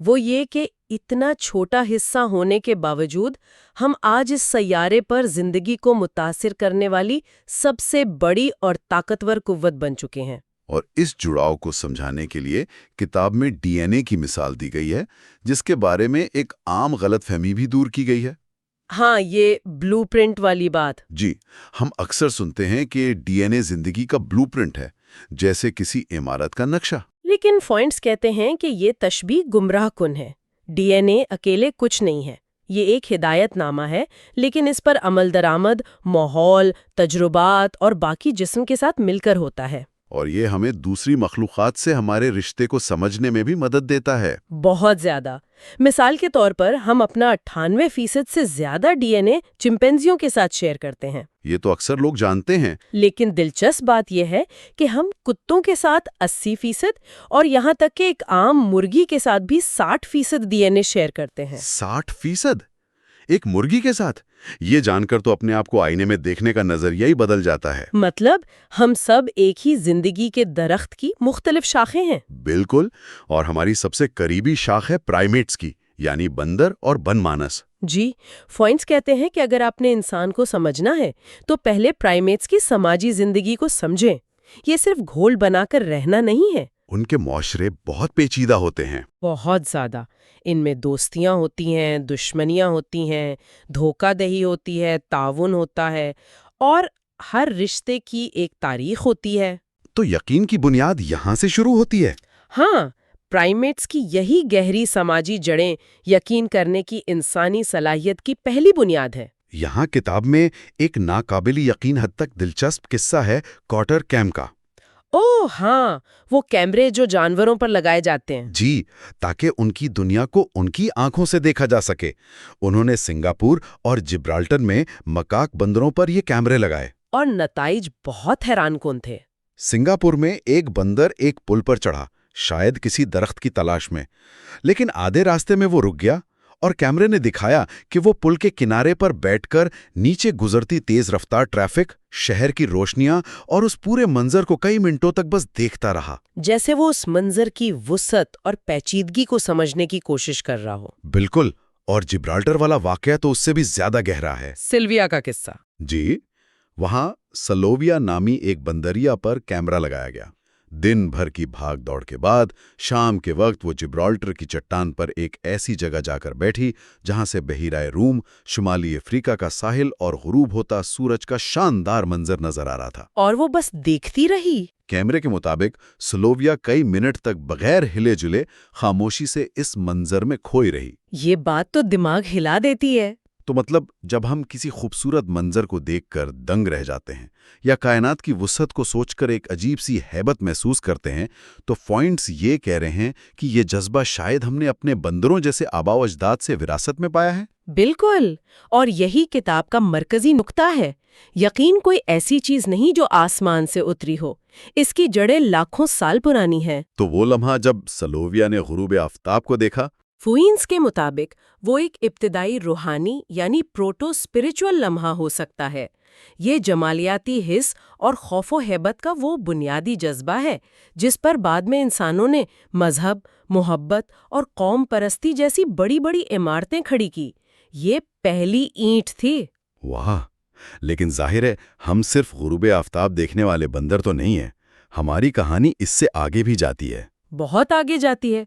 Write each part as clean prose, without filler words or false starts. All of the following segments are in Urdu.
وہ یہ کہ اتنا چھوٹا حصہ ہونے کے باوجود ہم آج اس سیارے پر زندگی کو متاثر کرنے والی سب سے بڑی اور طاقتور قوت بن چکے ہیں۔ اور اس جڑاؤ کو سمجھانے کے لیے کتاب میں ڈی این اے کی مثال دی گئی ہے، جس کے بارے میں ایک عام غلط فہمی بھی دور کی گئی ہے۔ ہاں، یہ بلو پرنٹ والی بات۔ جی، ہم اکثر سنتے ہیں کہ ڈی این اے زندگی کا بلو پرنٹ ہے، جیسے کسی عمارت کا نقشہ۔ لیکن فوائنٹس کہتے ہیں کہ یہ تشبیہ گمراہ کن ہے۔ ڈی این اے اکیلے کچھ نہیں ہے، یہ ایک ہدایت نامہ ہے، لیکن اس پر عمل درآمد ماحول، تجربات اور باقی جسم کے ساتھ مل کر ہوتا ہے۔ اور یہ ہمیں دوسری مخلوقات سے ہمارے رشتے کو سمجھنے میں بھی مدد دیتا ہے۔ بہت زیادہ۔ مثال کے طور پر ہم اپنا 98% سے زیادہ ڈی این اے چمپینزیوں کے ساتھ شیئر کرتے ہیں۔ یہ تو اکثر لوگ جانتے ہیں۔ لیکن دلچسپ بات یہ ہے کہ ہم کتوں کے ساتھ 80% اور یہاں تک کہ ایک عام مرغی کے ساتھ بھی 60% ڈی این اے شیئر کرتے ہیں۔ 60%؟ ایک مرغی کے ساتھ؟ یہ جان کر تو اپنے آپ کو آئینے میں دیکھنے کا نظریہ ہی بدل جاتا ہے۔ مطلب ہم سب ایک ہی زندگی کے درخت کی مختلف شاخیں ہیں۔ بالکل، اور ہماری سب سے قریبی شاخ ہے پرائمیٹس کی، یعنی بندر اور بن مانس۔ جی، فوائنٹس کہتے ہیں کہ اگر آپ نے انسان کو سمجھنا ہے تو پہلے پرائمیٹس کی سماجی زندگی کو سمجھیں۔ یہ صرف گھول بنا کر رہنا نہیں ہے۔ ان کے معاشرے بہت پیچیدہ ہوتے ہیں۔ بہت زیادہ۔ ان میں دوستیاں ہوتی ہیں، دشمنیاں ہوتی ہیں، دھوکہ دہی ہوتی ہے، تعاون ہوتا ہے، اور ہر رشتے کی ایک تاریخ ہوتی ہے۔ تو یقین کی بنیاد یہاں سے شروع ہوتی ہے۔ ہاں، پرائمیٹس کی یہی گہری سماجی جڑیں یقین کرنے کی انسانی صلاحیت کی پہلی بنیاد ہے۔ یہاں کتاب میں ایک ناقابل یقین حد تک دلچسپ قصہ ہے کارٹر کیم کا۔ اوہ ہاں، وہ کیمرے جو جانوروں پر لگائے جاتے ہیں۔ جی، تاکہ ان کی دنیا کو ان کی آنکھوں سے دیکھا جا سکے۔ انہوں نے سنگاپور اور جبرالٹر میں مکاک بندروں پر یہ کیمرے لگائے۔ اور نتائج بہت حیران کن تھے۔ سنگاپور میں ایک بندر ایک پل پر چڑھا، شاید کسی درخت کی تلاش میں، لیکن آدھے راستے میں وہ رک گیا، اور کیمرے نے دکھایا کہ وہ پل کے کنارے پر بیٹھ کر نیچے گزرتی تیز رفتار ٹریفک، شہر کی روشنیاں اور اس پورے منظر کو کئی منٹوں تک بس دیکھتا رہا۔ جیسے وہ اس منظر کی وسعت اور پیچیدگی کو سمجھنے کی کوشش کر رہا ہو۔ بالکل، اور جبرالٹر والا واقعہ تو اس سے بھی زیادہ گہرا ہے۔ سلویا کا قصہ۔ جی، وہاں سلوویا نامی ایک بندریا پر کیمرہ لگایا گیا۔ دن بھر کی بھاگ دوڑ کے بعد شام کے وقت وہ جبرالٹر کی چٹان پر ایک ایسی جگہ جا کر بیٹھی جہاں سے بحیرہ روم، شمالی افریقہ کا ساحل اور غروب ہوتا سورج کا شاندار منظر نظر آ رہا تھا۔ اور وہ بس دیکھتی رہی۔ کیمرے کے مطابق سلوویا کئی منٹ تک بغیر ہلے جلے خاموشی سے اس منظر میں کھوئی رہی۔ یہ بات تو دماغ ہلا دیتی ہے۔ تو مطلب جب ہم کسی خوبصورت منظر کو دیکھ کر دنگ رہ جاتے ہیں یا کائنات کی وسعت کو سوچ کر ایک عجیب سی ہیبت محسوس کرتے ہیں، تو فوائنٹس یہ کہہ رہے ہیں کہ یہ جذبہ شاید ہم نے اپنے بندروں جیسے آباء و اجداد سے وراثت میں پایا ہے۔ بالکل، اور یہی کتاب کا مرکزی نقطہ ہے۔ یقین کوئی ایسی چیز نہیں جو آسمان سے اتری ہو، اس کی جڑیں لاکھوں سال پرانی ہیں۔ تو وہ لمحہ جب سلوویا نے غروب آفتاب کو دیکھا، فوئنس کے مطابق وہ ایک ابتدائی روحانی یعنی پروٹو اسپرچول لمحہ ہو سکتا ہے۔ یہ جمالیاتی حس اور خوف و ہیبت کا وہ بنیادی جذبہ ہے جس پر بعد میں انسانوں نے مذہب، محبت اور قوم پرستی جیسی بڑی بڑی عمارتیں کھڑی کی۔ یہ پہلی اینٹ تھی۔ واہ! لیکن ظاہر ہے ہم صرف غروب آفتاب دیکھنے والے بندر تو نہیں ہیں، ہماری کہانی اس سے آگے بھی جاتی ہے۔ بہت آگے جاتی ہے۔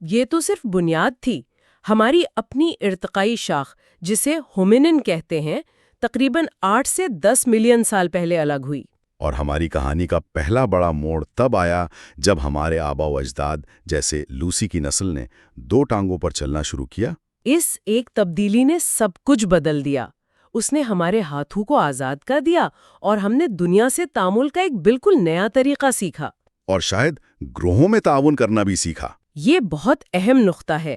یہ تو صرف بنیاد تھی۔ ہماری اپنی ارتقائی شاخ، جسے ہومینن کہتے ہیں، تقریباً 8 سے 10 ملین سال پہلے الگ ہوئی۔ اور ہماری کہانی کا پہلا بڑا موڑ تب آیا جب ہمارے آباء و اجداد جیسے لوسی کی نسل نے 2 ٹانگوں پر چلنا شروع کیا۔ اس ایک تبدیلی نے سب کچھ بدل دیا۔ اس نے ہمارے ہاتھوں کو آزاد کر دیا اور ہم نے دنیا سے تعامل کا ایک بالکل نیا طریقہ سیکھا۔ اور شاید گروہوں میں تعاون کرنا بھی سیکھا۔ یہ بہت اہم نقطہ ہے۔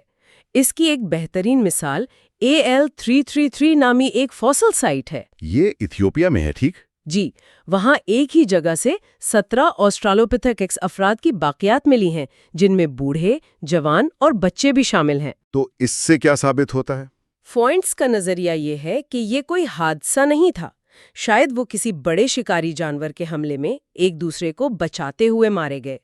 اس کی ایک بہترین مثال AL333 نامی ایک فوسل سائٹ ہے۔ یہ ایتھیوپیا میں ہے، ٹھیک؟ جی، وہاں ایک ہی جگہ سے 17 آسٹرالوپیتھیکس افراد کی باقیات ملی ہیں، جن میں بوڑھے، جوان اور بچے بھی شامل ہیں۔ تو اس سے کیا ثابت ہوتا ہے؟ فوائنٹس کا نظریہ یہ ہے کہ یہ کوئی حادثہ نہیں تھا۔ شاید وہ کسی بڑے شکاری جانور کے حملے میں ایک دوسرے کو بچاتے ہوئے مارے گئے۔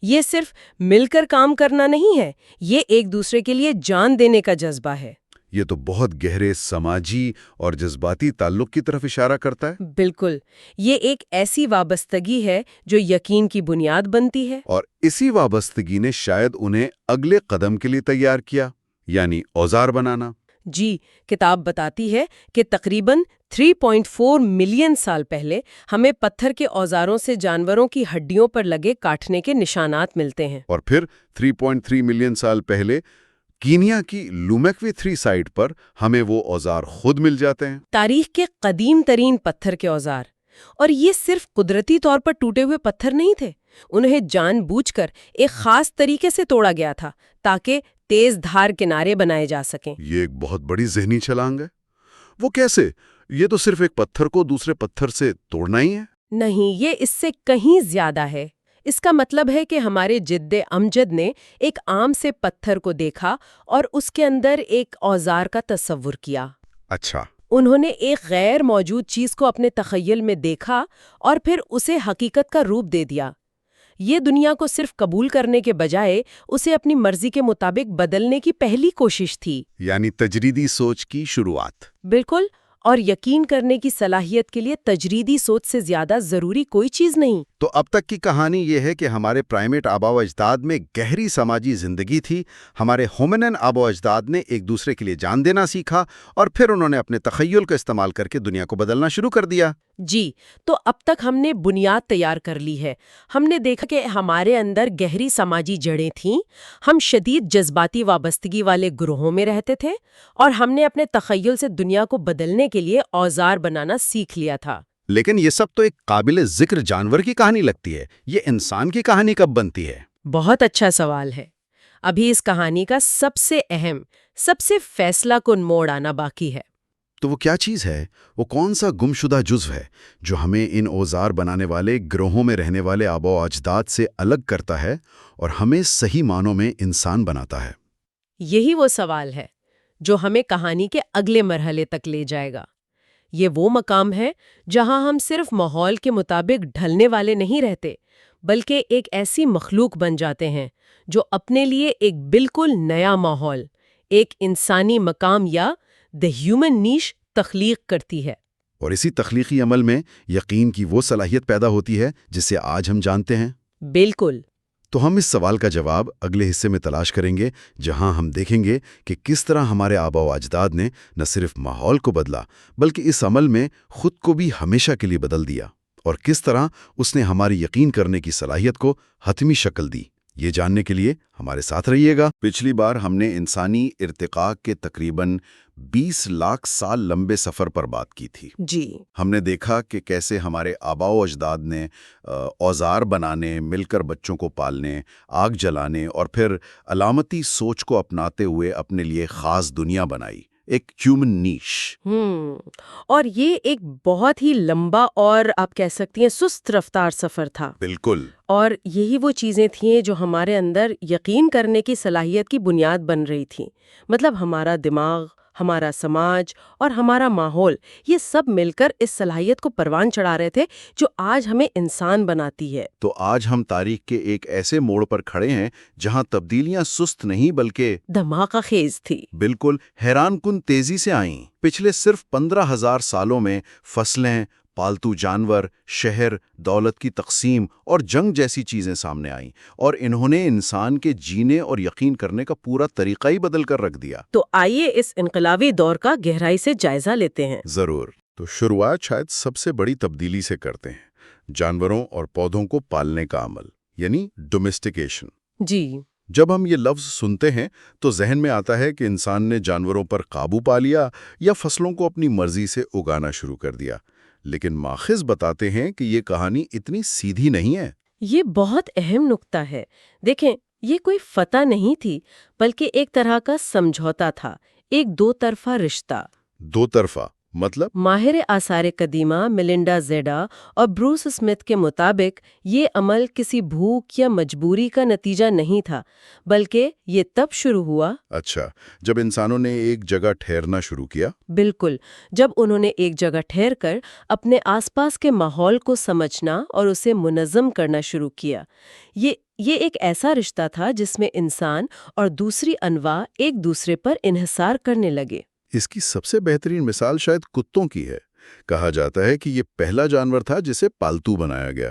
یہ صرف مل کر کام کرنا نہیں ہے، یہ ایک دوسرے کے لیے جان دینے کا جذبہ ہے۔ یہ تو بہت گہرے سماجی اور جذباتی تعلق کی طرف اشارہ کرتا ہے۔ بالکل، یہ ایک ایسی وابستگی ہے جو یقین کی بنیاد بنتی ہے۔ اور اسی وابستگی نے شاید انہیں اگلے قدم کے لیے تیار کیا، یعنی اوزار بنانا۔ جی، کتاب بتاتی ہے کہ تقریباً 3.4 ملین سال پہلے ہمیں پتھر کے اوزاروں سے جانوروں کی ہڈیوں پر لگے کاٹنے کے نشانات ملتے ہیں۔ اور پھر 3.3 ملین سال پہلے کینیا کی لومیکوی 3 سائٹ پر ہمیں وہ اوزار خود مل جاتے ہیں۔ تاریخ کے قدیم ترین پتھر کے اوزار، اور یہ صرف قدرتی طور پر ٹوٹے ہوئے پتھر نہیں تھے، انہیں جان بوجھ کر ایک خاص طریقے سے توڑا گیا تھا تاکہ تیز دھار کنارے بنائے جا سکیں۔ یہ ایک بہت بڑی ذہنی چھلانگ ہے۔ وہ کیسے؟ یہ تو صرف ایک پتھر کو دوسرے پتھر سے توڑنا ہی ہے۔ نہیں، یہ اس سے کہیں زیادہ ہے۔ اس کا مطلب ہے کہ ہمارے جد امجد نے ایک عام سے پتھر کو دیکھا اور اس کے اندر ایک اوزار کا تصور کیا۔ اچھا۔ انہوں نے ایک غیر موجود چیز کو اپنے تخیل میں دیکھا اور پھر اسے حقیقت کا روپ دے دیا۔ یہ دنیا کو صرف قبول کرنے کے بجائے اسے اپنی مرضی کے مطابق بدلنے کی پہلی کوشش تھی۔ یعنی تجریدی سوچ کی شروعات۔ بالکل، اور یقین کرنے کی صلاحیت کے لیے تجریدی سوچ سے زیادہ ضروری کوئی چیز نہیں۔ تو اب تک کی کہانی یہ ہے کہ ہمارے پرائمیٹ آباء و اجداد میں گہری سماجی زندگی تھی، ہمارے ہومنن آباء و اجداد نے ایک دوسرے کے لیے جان دینا سیکھا اور پھر انہوں نے اپنے تخیل کا استعمال کر کے دنیا کو بدلنا شروع کر دیا۔ جی، تو اب تک ہم نے بنیاد تیار کر لی ہے۔ ہم نے دیکھا کہ ہمارے اندر گہری سماجی جڑیں تھیں، ہم شدید جذباتی وابستگی والے گروہوں میں رہتے تھے، اور ہم نے اپنے تخیل سے دنیا کو بدلنے کے لیے اوزار بنانا سیکھ لیا تھا۔ لیکن یہ سب تو ایک قابل ذکر جانور کی کہانی لگتی ہے، یہ انسان کی کہانی کب بنتی ہے؟ بہت اچھا سوال ہے۔ ابھی اس کہانی کا سب سے اہم، سب سے فیصلہ کن موڑ آنا باقی ہے۔ تو وہ کیا چیز ہے؟ وہ کون سا گمشدہ جزو ہے جو ہمیں ان اوزار بنانے والے گروہوں میں رہنے والے آباء و اجداد سے الگ کرتا ہے اور ہمیں صحیح معنوں میں انسان بناتا ہے؟ یہی وہ سوال ہے جو ہمیں کہانی کے اگلے مرحلے تک لے جائے گا۔ یہ وہ مقام ہے جہاں ہم صرف ماحول کے مطابق ڈھلنے والے نہیں رہتے، بلکہ ایک ایسی مخلوق بن جاتے ہیں جو اپنے لیے ایک بالکل نیا ماحول، ایک انسانی مقام یا دی ہیومن نیش تخلیق کرتی ہے۔ اور اسی تخلیقی عمل میں یقین کی وہ صلاحیت پیدا ہوتی ہے جسے آج ہم جانتے ہیں۔ بالکل۔ تو ہم اس سوال کا جواب اگلے حصے میں تلاش کریں گے، جہاں ہم دیکھیں گے کہ کس طرح ہمارے آباء و اجداد نے نہ صرف ماحول کو بدلا بلکہ اس عمل میں خود کو بھی ہمیشہ کے لیے بدل دیا، اور کس طرح اس نے ہماری یقین کرنے کی صلاحیت کو حتمی شکل دی۔ یہ جاننے کے لیے ہمارے ساتھ رہیے گا۔ پچھلی بار ہم نے انسانی ارتقاء کے تقریباً 20 لاکھ سال لمبے سفر پر بات کی تھی۔ جی، ہم نے دیکھا کہ کیسے ہمارے آباء و اجداد نے اوزار بنانے، مل کر بچوں کو پالنے، آگ جلانے اور پھر علامتی سوچ کو اپناتے ہوئے اپنے لیے خاص دنیا بنائی، ایک ہیومن نیش۔ اور یہ ایک بہت ہی لمبا اور آپ کہہ سکتی ہیں سست رفتار سفر تھا۔ بالکل۔ اور یہی وہ چیزیں تھیں جو ہمارے اندر یقین کرنے کی صلاحیت کی بنیاد بن رہی تھیں۔ مطلب ہمارا دماغ، ہمارا سماج اور ہمارا ماحول، یہ سب مل کر اس صلاحیت کو پروان چڑھا رہے تھے جو آج ہمیں انسان بناتی ہے۔ تو آج ہم تاریخ کے ایک ایسے موڑ پر کھڑے ہیں جہاں تبدیلیاں سست نہیں بلکہ دھماکہ خیز تھی۔ بالکل حیران کن تیزی سے آئیں۔ پچھلے صرف 15,000 سالوں میں فصلیں، پالتو جانور، شہر، دولت کی تقسیم اور جنگ جیسی چیزیں سامنے آئیں، اور انہوں نے انسان کے جینے اور یقین کرنے کا پورا طریقہ ہی بدل کر رکھ دیا۔ تو آئیے اس انقلابی دور کا گہرائی سے جائزہ لیتے ہیں۔ ضرور۔ تو شروعات شاید سب سے بڑی تبدیلی سے کرتے ہیں، جانوروں اور پودوں کو پالنے کا عمل، یعنی ڈومیسٹیکیشن۔ جی، جب ہم یہ لفظ سنتے ہیں تو ذہن میں آتا ہے کہ انسان نے جانوروں پر قابو پا لیا یا فصلوں کو اپنی مرضی سے اگانا شروع کر دیا، لیکن ماخذ بتاتے ہیں کہ یہ کہانی اتنی سیدھی نہیں ہے۔ یہ بہت اہم نکتہ ہے۔ دیکھیں، یہ کوئی فتح نہیں تھی بلکہ ایک طرح کا سمجھوتا تھا، ایک دو طرفہ رشتہ۔ دو طرفہ مطلب؟ ماہر آثار قدیمہ ملنڈا زیڈا اور بروس اسمتھ کے مطابق یہ عمل کسی بھوک یا مجبوری کا نتیجہ نہیں تھا، بلکہ یہ تب شروع ہوا۔ اچھا، جب انسانوں نے ایک جگہ ٹھہرنا شروع کیا۔ بالکل، جب انہوں نے ایک جگہ ٹھہر کر اپنے آس پاس کے ماحول کو سمجھنا اور اسے منظم کرنا شروع کیا۔ یہ ایک ایسا رشتہ تھا جس میں انسان اور دوسری انواع ایک دوسرے پر انحصار کرنے لگے۔ اس کی سب سے بہترین مثال شاید کتوں کی ہے۔ کہا جاتا ہے کہ یہ پہلا جانور تھا جسے پالتو بنایا گیا۔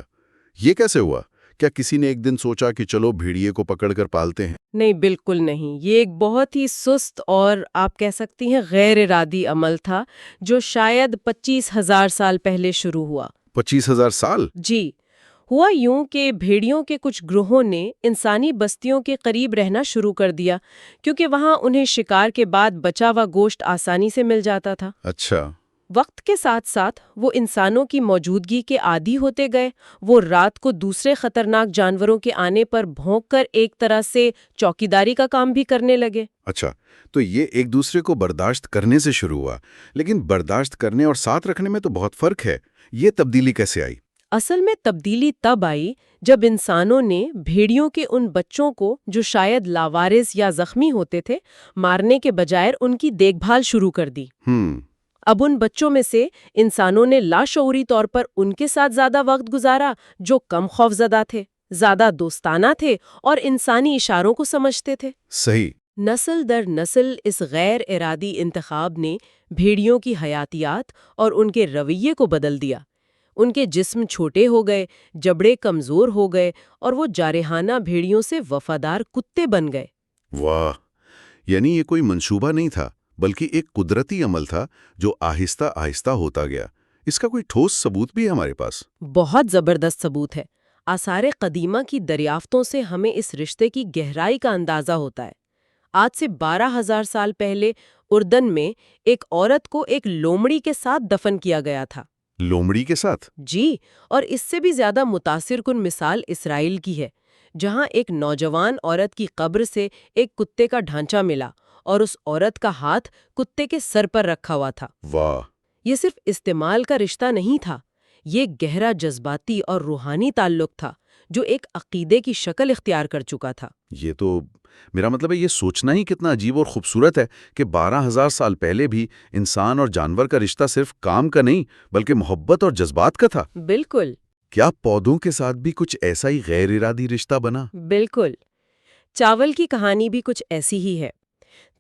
یہ کیسے ہوا؟ کیا کسی نے ایک دن سوچا کہ چلو بھیڑیے کو پکڑ کر پالتے ہیں؟ نہیں، بالکل نہیں۔ یہ ایک بہت ہی سست اور آپ کہہ سکتی ہیں غیر ارادی عمل تھا جو شاید 25,000 سال پہلے شروع ہوا۔ 25,000 سال؟ جی، ہوا یوں کہ بھیڑیوں کے کچھ گروہوں نے انسانی بستیوں کے قریب رہنا شروع کر دیا کیونکہ وہاں انہیں شکار کے بعد بچا ہوا گوشت آسانی سے مل جاتا تھا۔ اچھا۔ وقت کے ساتھ ساتھ وہ انسانوں کی موجودگی کے عادی ہوتے گئے۔ وہ رات کو دوسرے خطرناک جانوروں کے آنے پر بھونک کر ایک طرح سے چوکیداری کا کام بھی کرنے لگے۔ اچھا، تو یہ ایک دوسرے کو برداشت کرنے سے شروع ہوا، لیکن برداشت کرنے اور ساتھ رکھنے میں تو بہت فرق ہے۔ یہ تبدیلی کیسے آئی؟ اصل میں تبدیلی تب آئی جب انسانوں نے بھیڑیوں کے ان بچوں کو جو شاید لاوارث یا زخمی ہوتے تھے مارنے کے بجائے ان کی دیکھ بھال شروع کر دی۔ اب ان بچوں میں سے انسانوں نے لاشعوری طور پر ان کے ساتھ زیادہ وقت گزارا جو کم خوفزدہ تھے، زیادہ دوستانہ تھے اور انسانی اشاروں کو سمجھتے تھے۔ صحیح۔ نسل در نسل اس غیر ارادی انتخاب نے بھیڑیوں کی حیاتیات اور ان کے رویے کو بدل دیا۔ ان کے جسم چھوٹے ہو گئے، جبڑے کمزور ہو گئے اور وہ جارحانہ بھیڑیوں سے وفادار کتے بن گئے۔ واہ، یعنی یہ کوئی منصوبہ نہیں تھا بلکہ ایک قدرتی عمل تھا جو آہستہ آہستہ ہوتا گیا۔ اس کا کوئی ٹھوس ثبوت بھی ہے ہمارے پاس؟ بہت زبردست ثبوت ہے۔ آثار قدیمہ کی دریافتوں سے ہمیں اس رشتے کی گہرائی کا اندازہ ہوتا ہے۔ آج سے 12,000 سال پہلے اردن میں ایک عورت کو ایک لومڑی کے ساتھ دفن کیا گیا تھا۔ لومڑی کے ساتھ؟ جی، اور اس سے بھی زیادہ متاثر کن مثال اسرائیل کی ہے، جہاں ایک نوجوان عورت کی قبر سے ایک کتے کا ڈھانچہ ملا اور اس عورت کا ہاتھ کتے کے سر پر رکھا ہوا تھا۔ واہ! یہ صرف استعمال کا رشتہ نہیں تھا، یہ گہرا جذباتی اور روحانی تعلق تھا جو ایک عقیدے کی شکل اختیار کر چکا تھا۔ یہ تو میرا مطلب ہے یہ سوچنا ہی کتنا عجیب اور خوبصورت ہے کہ 12,000 سال پہلے بھی انسان اور جانور کا رشتہ صرف کام کا نہیں بلکہ محبت اور جذبات کا تھا۔ بالکل۔ کیا پودوں کے ساتھ بھی کچھ ایسا ہی غیر ارادی رشتہ بنا؟ بالکل۔ چاول کی کہانی بھی کچھ ایسی ہی ہے۔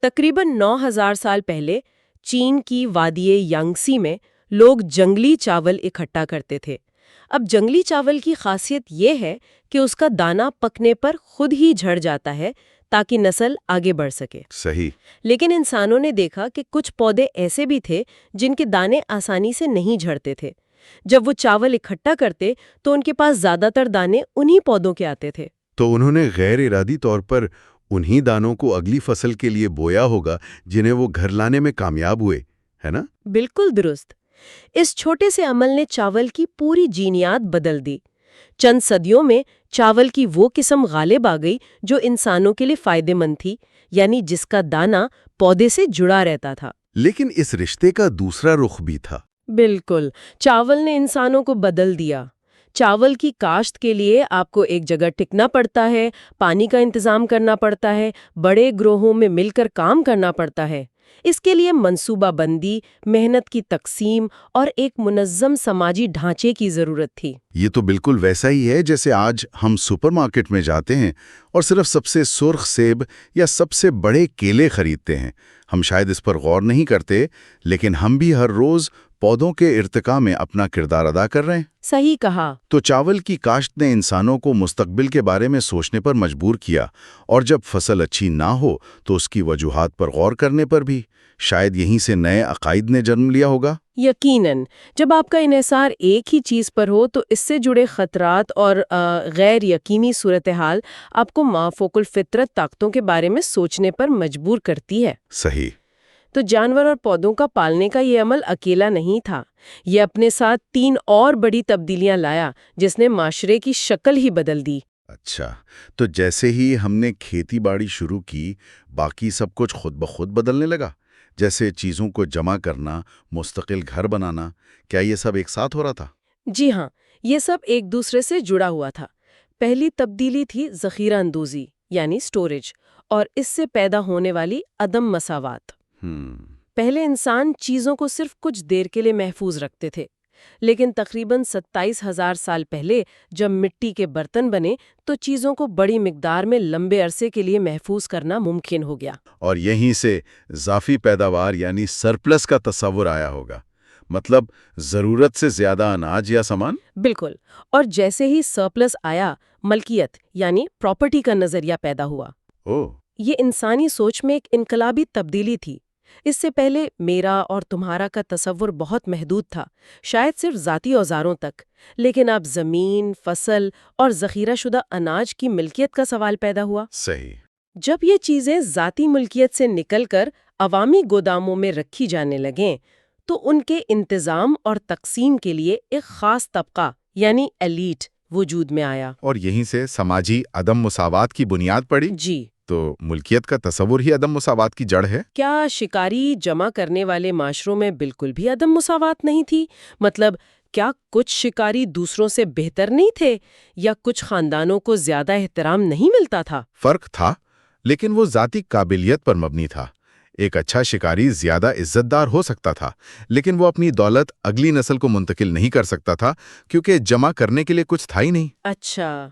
تقریباً 9,000 سال پہلے چین کی وادی یانگسی میں لوگ جنگلی چاول اکٹھا کرتے تھے۔ اب جنگلی چاول کی خاصیت یہ ہے کہ اس کا دانہ پکنے پر خود ہی جھڑ جاتا ہے تاکہ نسل آگے بڑھ سکے۔ صحیح۔ لیکن انسانوں نے دیکھا کہ کچھ پودے ایسے بھی تھے جن کے دانے آسانی سے نہیں جھڑتے تھے۔ جب وہ چاول اکٹھا کرتے تو ان کے پاس زیادہ تر دانے انہی پودوں کے آتے تھے۔ تو انہوں نے غیر ارادی طور پر انہی دانوں کو اگلی فصل کے لیے بویا ہوگا جنہیں وہ گھر لانے میں کامیاب ہوئے، ہے نا؟ بالکل درست۔ اس چھوٹے سے عمل نے چاول کی پوری جینیات بدل دی۔ چند صدیوں میں چاول کی وہ قسم غالب آ گئی جو انسانوں کے لیے فائدہ مند تھی، یعنی جس کا دانہ پودے سے جڑا رہتا تھا۔ لیکن اس رشتے کا دوسرا رخ بھی تھا۔ بالکل، چاول نے انسانوں کو بدل دیا۔ چاول کی کاشت کے لیے آپ کو ایک جگہ ٹکنا پڑتا ہے، پانی کا انتظام کرنا پڑتا ہے، بڑے گروہوں میں مل کر کام کرنا پڑتا ہے۔ اس کے لیے منصوبہ بندی، محنت کی تقسیم اور ایک منظم سماجی ڈھانچے کی ضرورت تھی۔ یہ تو بالکل ویسا ہی ہے جیسے آج ہم سپر مارکیٹ میں جاتے ہیں اور صرف سب سے سرخ سیب یا سب سے بڑے کیلے خریدتے ہیں۔ ہم شاید اس پر غور نہیں کرتے، لیکن ہم بھی ہر روز پودوں کے ارتقاء میں اپنا کردار ادا کر رہے ہیں۔ صحیح کہا۔ تو چاول کی کاشت نے انسانوں کو مستقبل کے بارے میں سوچنے پر مجبور کیا، اور جب فصل اچھی نہ ہو تو اس کی وجوہات پر غور کرنے پر بھی۔ شاید یہیں سے نئے عقائد نے جنم لیا ہوگا۔ یقیناً، جب آپ کا انحصار ایک ہی چیز پر ہو تو اس سے جڑے خطرات اور غیر یقینی صورتحال آپ کو مافوق الفطرت طاقتوں کے بارے میں سوچنے پر مجبور کرتی ہے۔ صحیح۔ تو جانور اور پودوں کا پالنے کا یہ عمل اکیلا نہیں تھا، یہ اپنے ساتھ 3 اور بڑی تبدیلیاں لایا جس نے معاشرے کی شکل ہی بدل دی۔ اچھا، تو جیسے ہی ہم نے کھیتی باڑی شروع کی، باقی سب کچھ خود بخود بدلنے لگا؟ جیسے چیزوں کو جمع کرنا، مستقل گھر بنانا، کیا یہ سب ایک ساتھ ہو رہا تھا؟ جی ہاں، یہ سب ایک دوسرے سے جڑا ہوا تھا۔ پہلی تبدیلی تھی ذخیرہ اندوزی یعنی سٹوریج، اور اس سے پیدا ہونے والی عدم مساوات۔ پہلے انسان چیزوں کو صرف کچھ دیر کے لیے محفوظ رکھتے تھے، لیکن تقریباً 27,000 سال پہلے جب مٹی کے برتن بنے تو چیزوں کو بڑی مقدار میں لمبے عرصے کے لیے محفوظ کرنا ممکن ہو گیا۔ اور یہیں سے اضافی پیداوار یعنی سرپلس کا تصور آیا ہوگا، مطلب ضرورت سے زیادہ اناج یا سامان؟ بالکل، اور جیسے ہی سرپلس آیا، ملکیت یعنی پراپرٹی کا نظریہ پیدا ہوا۔ یہ انسانی سوچ میں ایک انقلابی تبدیلی تھی۔ اس سے پہلے میرا اور تمہارا کا تصور بہت محدود تھا، شاید صرف ذاتی اوزاروں تک، لیکن اب زمین، فصل اور ذخیرہ شدہ اناج کی ملکیت کا سوال پیدا ہوا۔ صحیح۔ جب یہ چیزیں ذاتی ملکیت سے نکل کر عوامی گوداموں میں رکھی جانے لگیں تو ان کے انتظام اور تقسیم کے لیے ایک خاص طبقہ یعنی ایلیٹ وجود میں آیا۔ اور یہیں سے سماجی عدم مساوات کی بنیاد پڑی؟ جی۔ تو ملکیت کا تصور ہی عدم مساوات کی جڑ ہے؟ کیا شکاری جمع کرنے والے معاشروں میں بالکل بھی عدم مساوات نہیں تھی؟ مطلب کیا کچھ شکاری دوسروں سے بہتر نہیں تھے یا کچھ خاندانوں کو زیادہ احترام نہیں ملتا تھا؟ فرق تھا، لیکن وہ ذاتی قابلیت پر مبنی تھا۔ ایک اچھا شکاری زیادہ عزت دار ہو سکتا تھا، لیکن وہ اپنی دولت اگلی نسل کو منتقل نہیں کر سکتا تھا کیونکہ جمع کرنے کے لیے کچھ تھا ہی نہیں۔ اچھا،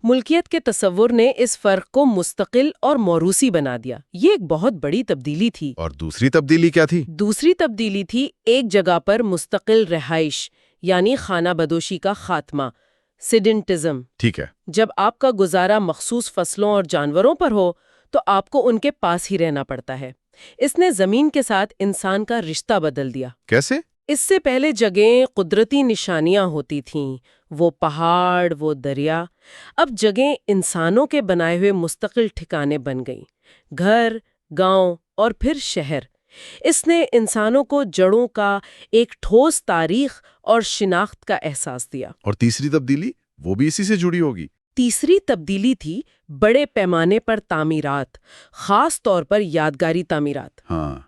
ملکیت کے تصور نے اس فرق کو مستقل اور موروثی بنا دیا۔ یہ ایک بہت بڑی تبدیلی تھی۔ اور دوسری تبدیلی کیا تھی؟ دوسری تبدیلی تھی ایک جگہ پر مستقل رہائش یعنی خانہ بدوشی کا خاتمہ، سیڈنٹزم۔ ٹھیک ہے۔ جب آپ کا گزارا مخصوص فصلوں اور جانوروں پر ہو تو آپ کو ان کے پاس ہی رہنا پڑتا ہے۔ اس نے زمین کے ساتھ انسان کا رشتہ بدل دیا۔ کیسے؟ اس سے پہلے جگہیں قدرتی نشانیاں ہوتی تھیں، وہ پہاڑ، وہ دریا۔ اب جگہیں انسانوں کے بنائے ہوئے مستقل ٹھکانے بن گئیں، گھر، گاؤں اور پھر شہر۔ اس نے انسانوں کو جڑوں کا ایک ٹھوس تاریخ اور شناخت کا احساس دیا۔ اور تیسری تبدیلی؟ وہ بھی اسی سے جڑی ہوگی۔ تیسری تبدیلی تھی بڑے پیمانے پر تعمیرات، خاص طور پر یادگاری تعمیرات، ہاں۔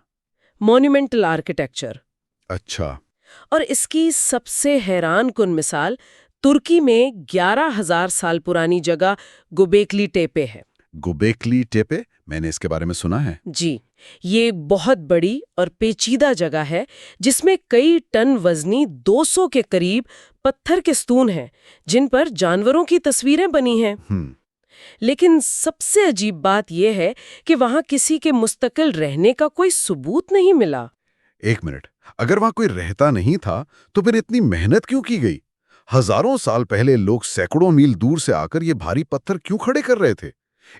مونومنٹل آرکیٹیکچر۔ اچھا۔ اور اس کی سب سے حیران کن مثال ترکی میں 11,000 سال پرانی جگہ گوبیکلی ٹیپے ہے۔ گوبیکلی ٹیپے؟ میں نے اس کے بارے میں سنا ہے۔ جی، یہ ایک بہت بڑی اور پیچیدہ جگہ ہے جس میں کئی ٹن وزنی 200 کے قریب پتھر کے ستون ہیں جن پر جانوروں کی تصویریں بنی ہیں۔ لیکن سب سے عجیب بات یہ ہے کہ وہاں کسی کے مستقل رہنے کا کوئی ثبوت نہیں ملا۔ ایک منٹ، اگر وہاں کوئی رہتا نہیں تھا تو پھر اتنی محنت کیوں کی گئی؟ ہزاروں سال پہلے لوگ سینکڑوں میل دور سے آ کر یہ بھاری پتھر کیوں کھڑے کر رہے تھے؟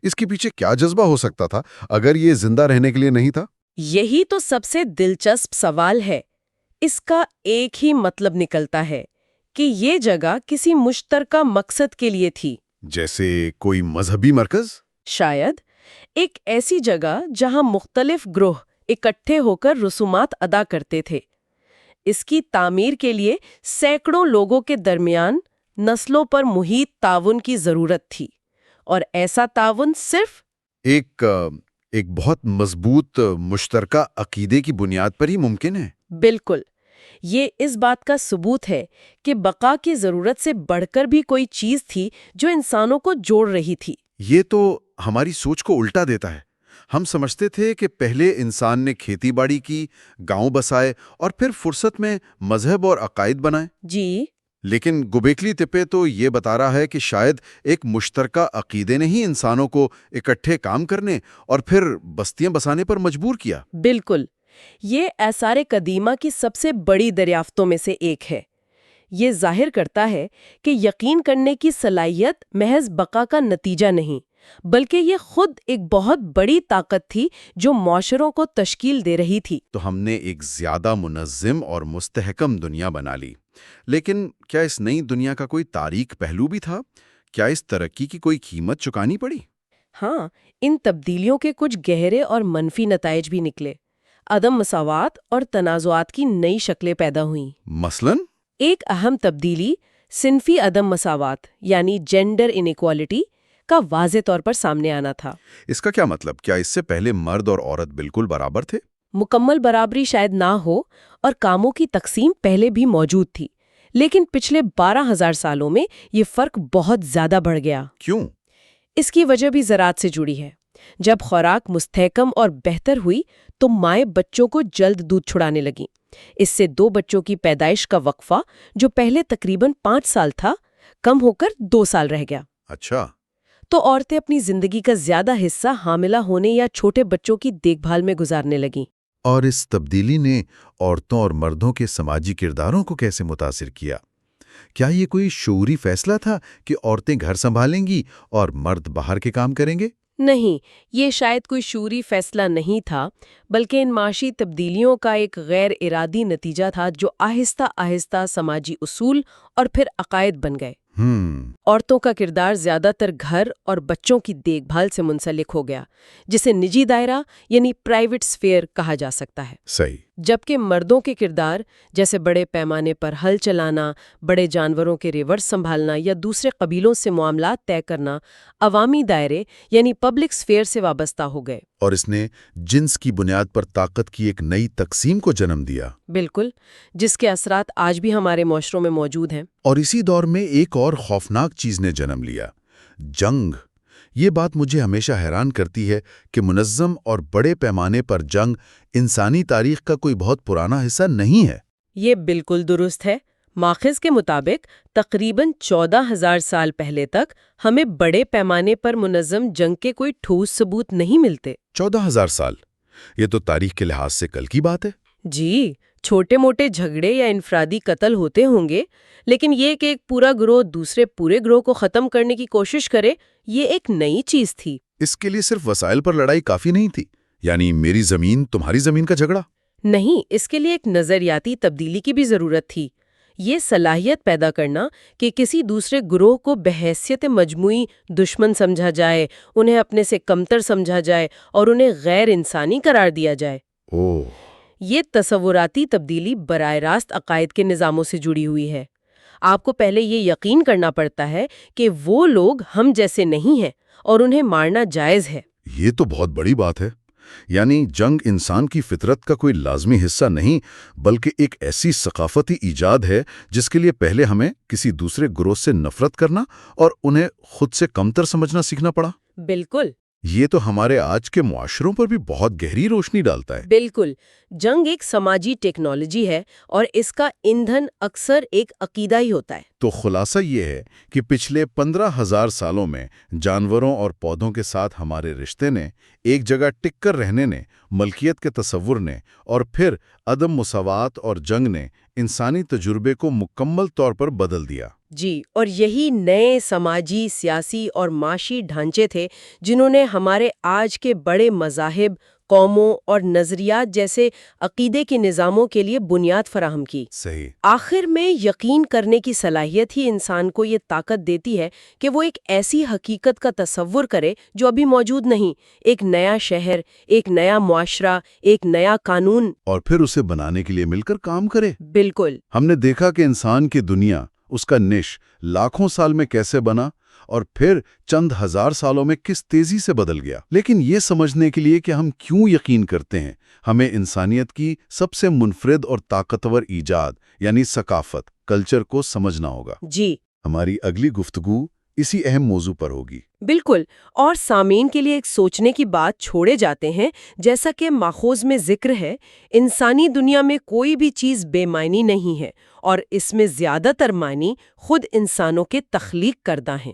اس کے پیچھے کیا جذبہ ہو سکتا تھا اگر یہ زندہ رہنے کے لیے نہیں تھا؟ یہی تو سب سے دلچسپ سوال ہے۔ اس کا ایک ہی مطلب نکلتا ہے کہ یہ جگہ کسی مشترکہ مقصد کے لیے تھی۔ جیسے کوئی مذہبی مرکز؟ شاید ایک ایسی جگہ جہاں مختلف گروہ اکٹھے ہو کر رسومات ادا کرتے تھے۔ اس کی تعمیر کے لیے سینکڑوں لوگوں کے درمیان نسلوں پر محیط تعاون کی ضرورت تھی، اور ایسا تعاون صرف ایک بہت مضبوط مشترکہ عقیدے کی بنیاد پر ہی ممکن ہے۔ بالکل، یہ اس بات کا ثبوت ہے کہ بقا کی ضرورت سے بڑھ کر بھی کوئی چیز تھی جو انسانوں کو جوڑ رہی تھی۔ یہ تو ہماری سوچ کو الٹا دیتا ہے۔ ہم سمجھتے تھے کہ پہلے انسان نے کھیتی باڑی کی، گاؤں بسائے اور پھر فرصت میں مذہب اور عقائد بنائے۔ جی، لیکن گوبیکلی تپے تو یہ بتا رہا ہے کہ شاید ایک مشترکہ عقیدے نے ہی انسانوں کو اکٹھے کام کرنے اور پھر بستیاں بسانے پر مجبور کیا۔ بالکل، یہ آثار قدیمہ کی سب سے بڑی دریافتوں میں سے ایک ہے۔ یہ ظاہر کرتا ہے کہ یقین کرنے کی صلاحیت محض بقا کا نتیجہ نہیں، بلکہ یہ خود ایک بہت بڑی طاقت تھی جو معاشروں کو تشکیل دے رہی تھی۔ تو ہم نے ایک زیادہ منظم اور مستحکم دنیا بنا لی، لیکن کیا اس نئی دنیا کا کوئی تاریک پہلو بھی تھا؟ کیا اس ترقی کی کوئی قیمت چکانی پڑی؟ ہاں، ان تبدیلیوں کے کچھ گہرے اور منفی نتائج بھی نکلے۔ عدم مساوات اور تنازعات کی نئی شکلیں پیدا ہوئیں۔ مثلاً؟ ایک اہم تبدیلی صنفی عدم مساوات یعنی جینڈر انیکوالٹی کا واضح طور پر سامنے آنا تھا۔ اس کا کیا مطلب؟ کیا اس سے پہلے مرد اور عورت بالکل برابر تھے؟ مکمل برابری شاید نہ ہو اور کاموں کی تقسیم پہلے بھی موجود تھی، لیکن پچھلے 12,000 سالوں میں یہ فرق بہت زیادہ بڑھ گیا۔ کیوں؟ اس کی وجہ بھی زراعت سے جڑی ہے۔ جب خوراک مستحکم اور بہتر ہوئی تو مائیں بچوں کو جلد دودھ چھڑانے لگیں، اس سے 2 بچوں کی پیدائش کا وقفہ جو پہلے تقریباً 5 سال تھا کم ہو کر 2 سال رہ گیا۔ اچھا، تو عورتیں اپنی زندگی کا زیادہ حصہ حاملہ ہونے یا چھوٹے بچوں کی دیکھ بھال میں گزارنے لگیں۔ اور اس تبدیلی نے عورتوں اور مردوں کے سماجی کرداروں کو کیسے متاثر کیا؟ کیا یہ کوئی شعوری فیصلہ تھا کہ عورتیں گھر سنبھالیں گی اور مرد باہر کے کام کریں گے؟ نہیں، یہ شاید کوئی شعوری فیصلہ نہیں تھا، بلکہ ان معاشی تبدیلیوں کا ایک غیر ارادی نتیجہ تھا جو آہستہ آہستہ سماجی اصول اور پھر عقائد بن گئے۔ عورتوں کا کردار زیادہ تر گھر اور بچوں کی دیکھ بھال سے منسلک ہو گیا، جسے نجی دائرہ یعنی پرائیویٹ سفیر کہا جا سکتا ہے۔ صحیح۔ جبکہ مردوں کے کردار جیسے بڑے پیمانے پر ہل چلانا، بڑے جانوروں کے ریورس سنبھالنا یا دوسرے قبیلوں سے معاملات طے کرنا، عوامی دائرے یعنی پبلک سفیر سے وابستہ ہو گئے۔ اور اس نے جنس کی بنیاد پر طاقت کی ایک نئی تقسیم کو جنم دیا۔ بالکل، جس کے اثرات آج بھی ہمارے معاشروں میں موجود ہیں۔ اور اسی دور میں ایک اور خوفناک چیز نے جنم لیا، جنگ۔ یہ بات مجھے ہمیشہ حیران کرتی ہے کہ منظم اور بڑے پیمانے پر جنگ انسانی تاریخ کا کوئی بہت پرانا حصہ نہیں ہے۔ یہ بالکل درست ہے۔ ماخذ کے مطابق تقریباً 14,000 سال پہلے تک ہمیں بڑے پیمانے پر منظم جنگ کے کوئی ٹھوس ثبوت نہیں ملتے۔ 14,000 سال، یہ تو تاریخ کے لحاظ سے کل کی بات ہے۔ جی، چھوٹے موٹے جھگڑے یا انفرادی قتل ہوتے ہوں گے، لیکن یہ کہ ایک پورا گروہ دوسرے پورے گروہ کو ختم کرنے کی کوشش کرے، یہ ایک نئی چیز تھی۔ اس کے لیے صرف وسائل پر لڑائی کافی نہیں تھی، یعنی میری زمین تمہاری زمین کا جھگڑا؟ نہیں، اس کے لیے ایک نظریاتی تبدیلی کی بھی ضرورت تھی۔ یہ صلاحیت پیدا کرنا کہ کسی دوسرے گروہ کو بحیثیت مجموعی دشمن سمجھا جائے، انہیں اپنے سے کمتر سمجھا جائے اور انہیں غیر انسانی قرار دیا جائے۔ یہ تصوراتی تبدیلی براہ راست عقائد کے نظاموں سے جڑی ہوئی ہے۔ آپ کو پہلے یہ یقین کرنا پڑتا ہے کہ وہ لوگ ہم جیسے نہیں ہیں اور انہیں مارنا جائز ہے۔ یہ تو بہت بڑی بات ہے۔ یعنی جنگ انسان کی فطرت کا کوئی لازمی حصہ نہیں، بلکہ ایک ایسی ثقافتی ایجاد ہے جس کے لیے پہلے ہمیں کسی دوسرے گروہ سے نفرت کرنا اور انہیں خود سے کمتر سمجھنا سیکھنا پڑا۔ بالکل۔ یہ تو ہمارے آج کے معاشروں پر بھی بہت گہری روشنی ڈالتا ہے۔ بالکل، جنگ ایک سماجی ٹیکنالوجی ہے اور اس کا ایندھن اکثر ایک عقیدہ ہی ہوتا ہے۔ تو خلاصہ یہ ہے کہ پچھلے 15,000 سالوں میں جانوروں اور پودوں کے ساتھ ہمارے رشتے نے، ایک جگہ ٹک کر رہنے نے، ملکیت کے تصور نے، اور پھر عدم مساوات اور جنگ نے انسانی تجربے کو مکمل طور پر بدل دیا۔ جی، اور یہی نئے سماجی، سیاسی اور معاشی ڈھانچے تھے جنہوں نے ہمارے آج کے بڑے مذاہب، قوموں اور نظریات جیسے عقیدے کے نظاموں کے لیے بنیاد فراہم کی۔ صحیح۔ آخر میں یقین کرنے کی صلاحیت ہی انسان کو یہ طاقت دیتی ہے کہ وہ ایک ایسی حقیقت کا تصور کرے جو ابھی موجود نہیں، ایک نیا شہر، ایک نیا معاشرہ، ایک نیا قانون، اور پھر اسے بنانے کے لیے مل کر کام کرے۔ بالکل۔ ہم نے دیکھا کہ انسان کی دنیا، اس کا نش لاکھوں سال میں کیسے بنا اور پھر چند ہزار سالوں میں کس تیزی سے بدل گیا۔ لیکن یہ سمجھنے کے لیے کہ ہم کیوں یقین کرتے ہیں، ہمیں انسانیت کی سب سے منفرد اور طاقتور ایجاد یعنی ثقافت، کلچر کو سمجھنا ہوگا۔ جی، ہماری اگلی گفتگو اسی اہم موضوع پر ہوگی۔ بالکل، اور سامعین کے لیے ایک سوچنے کی بات چھوڑے جاتے ہیں، جیسا کہ ماخوذ میں ذکر ہے، انسانی دنیا میں کوئی بھی چیز بے معنی نہیں ہے اور اس میں زیادہ تر معنی خود انسانوں کے تخلیق کردہ ہیں۔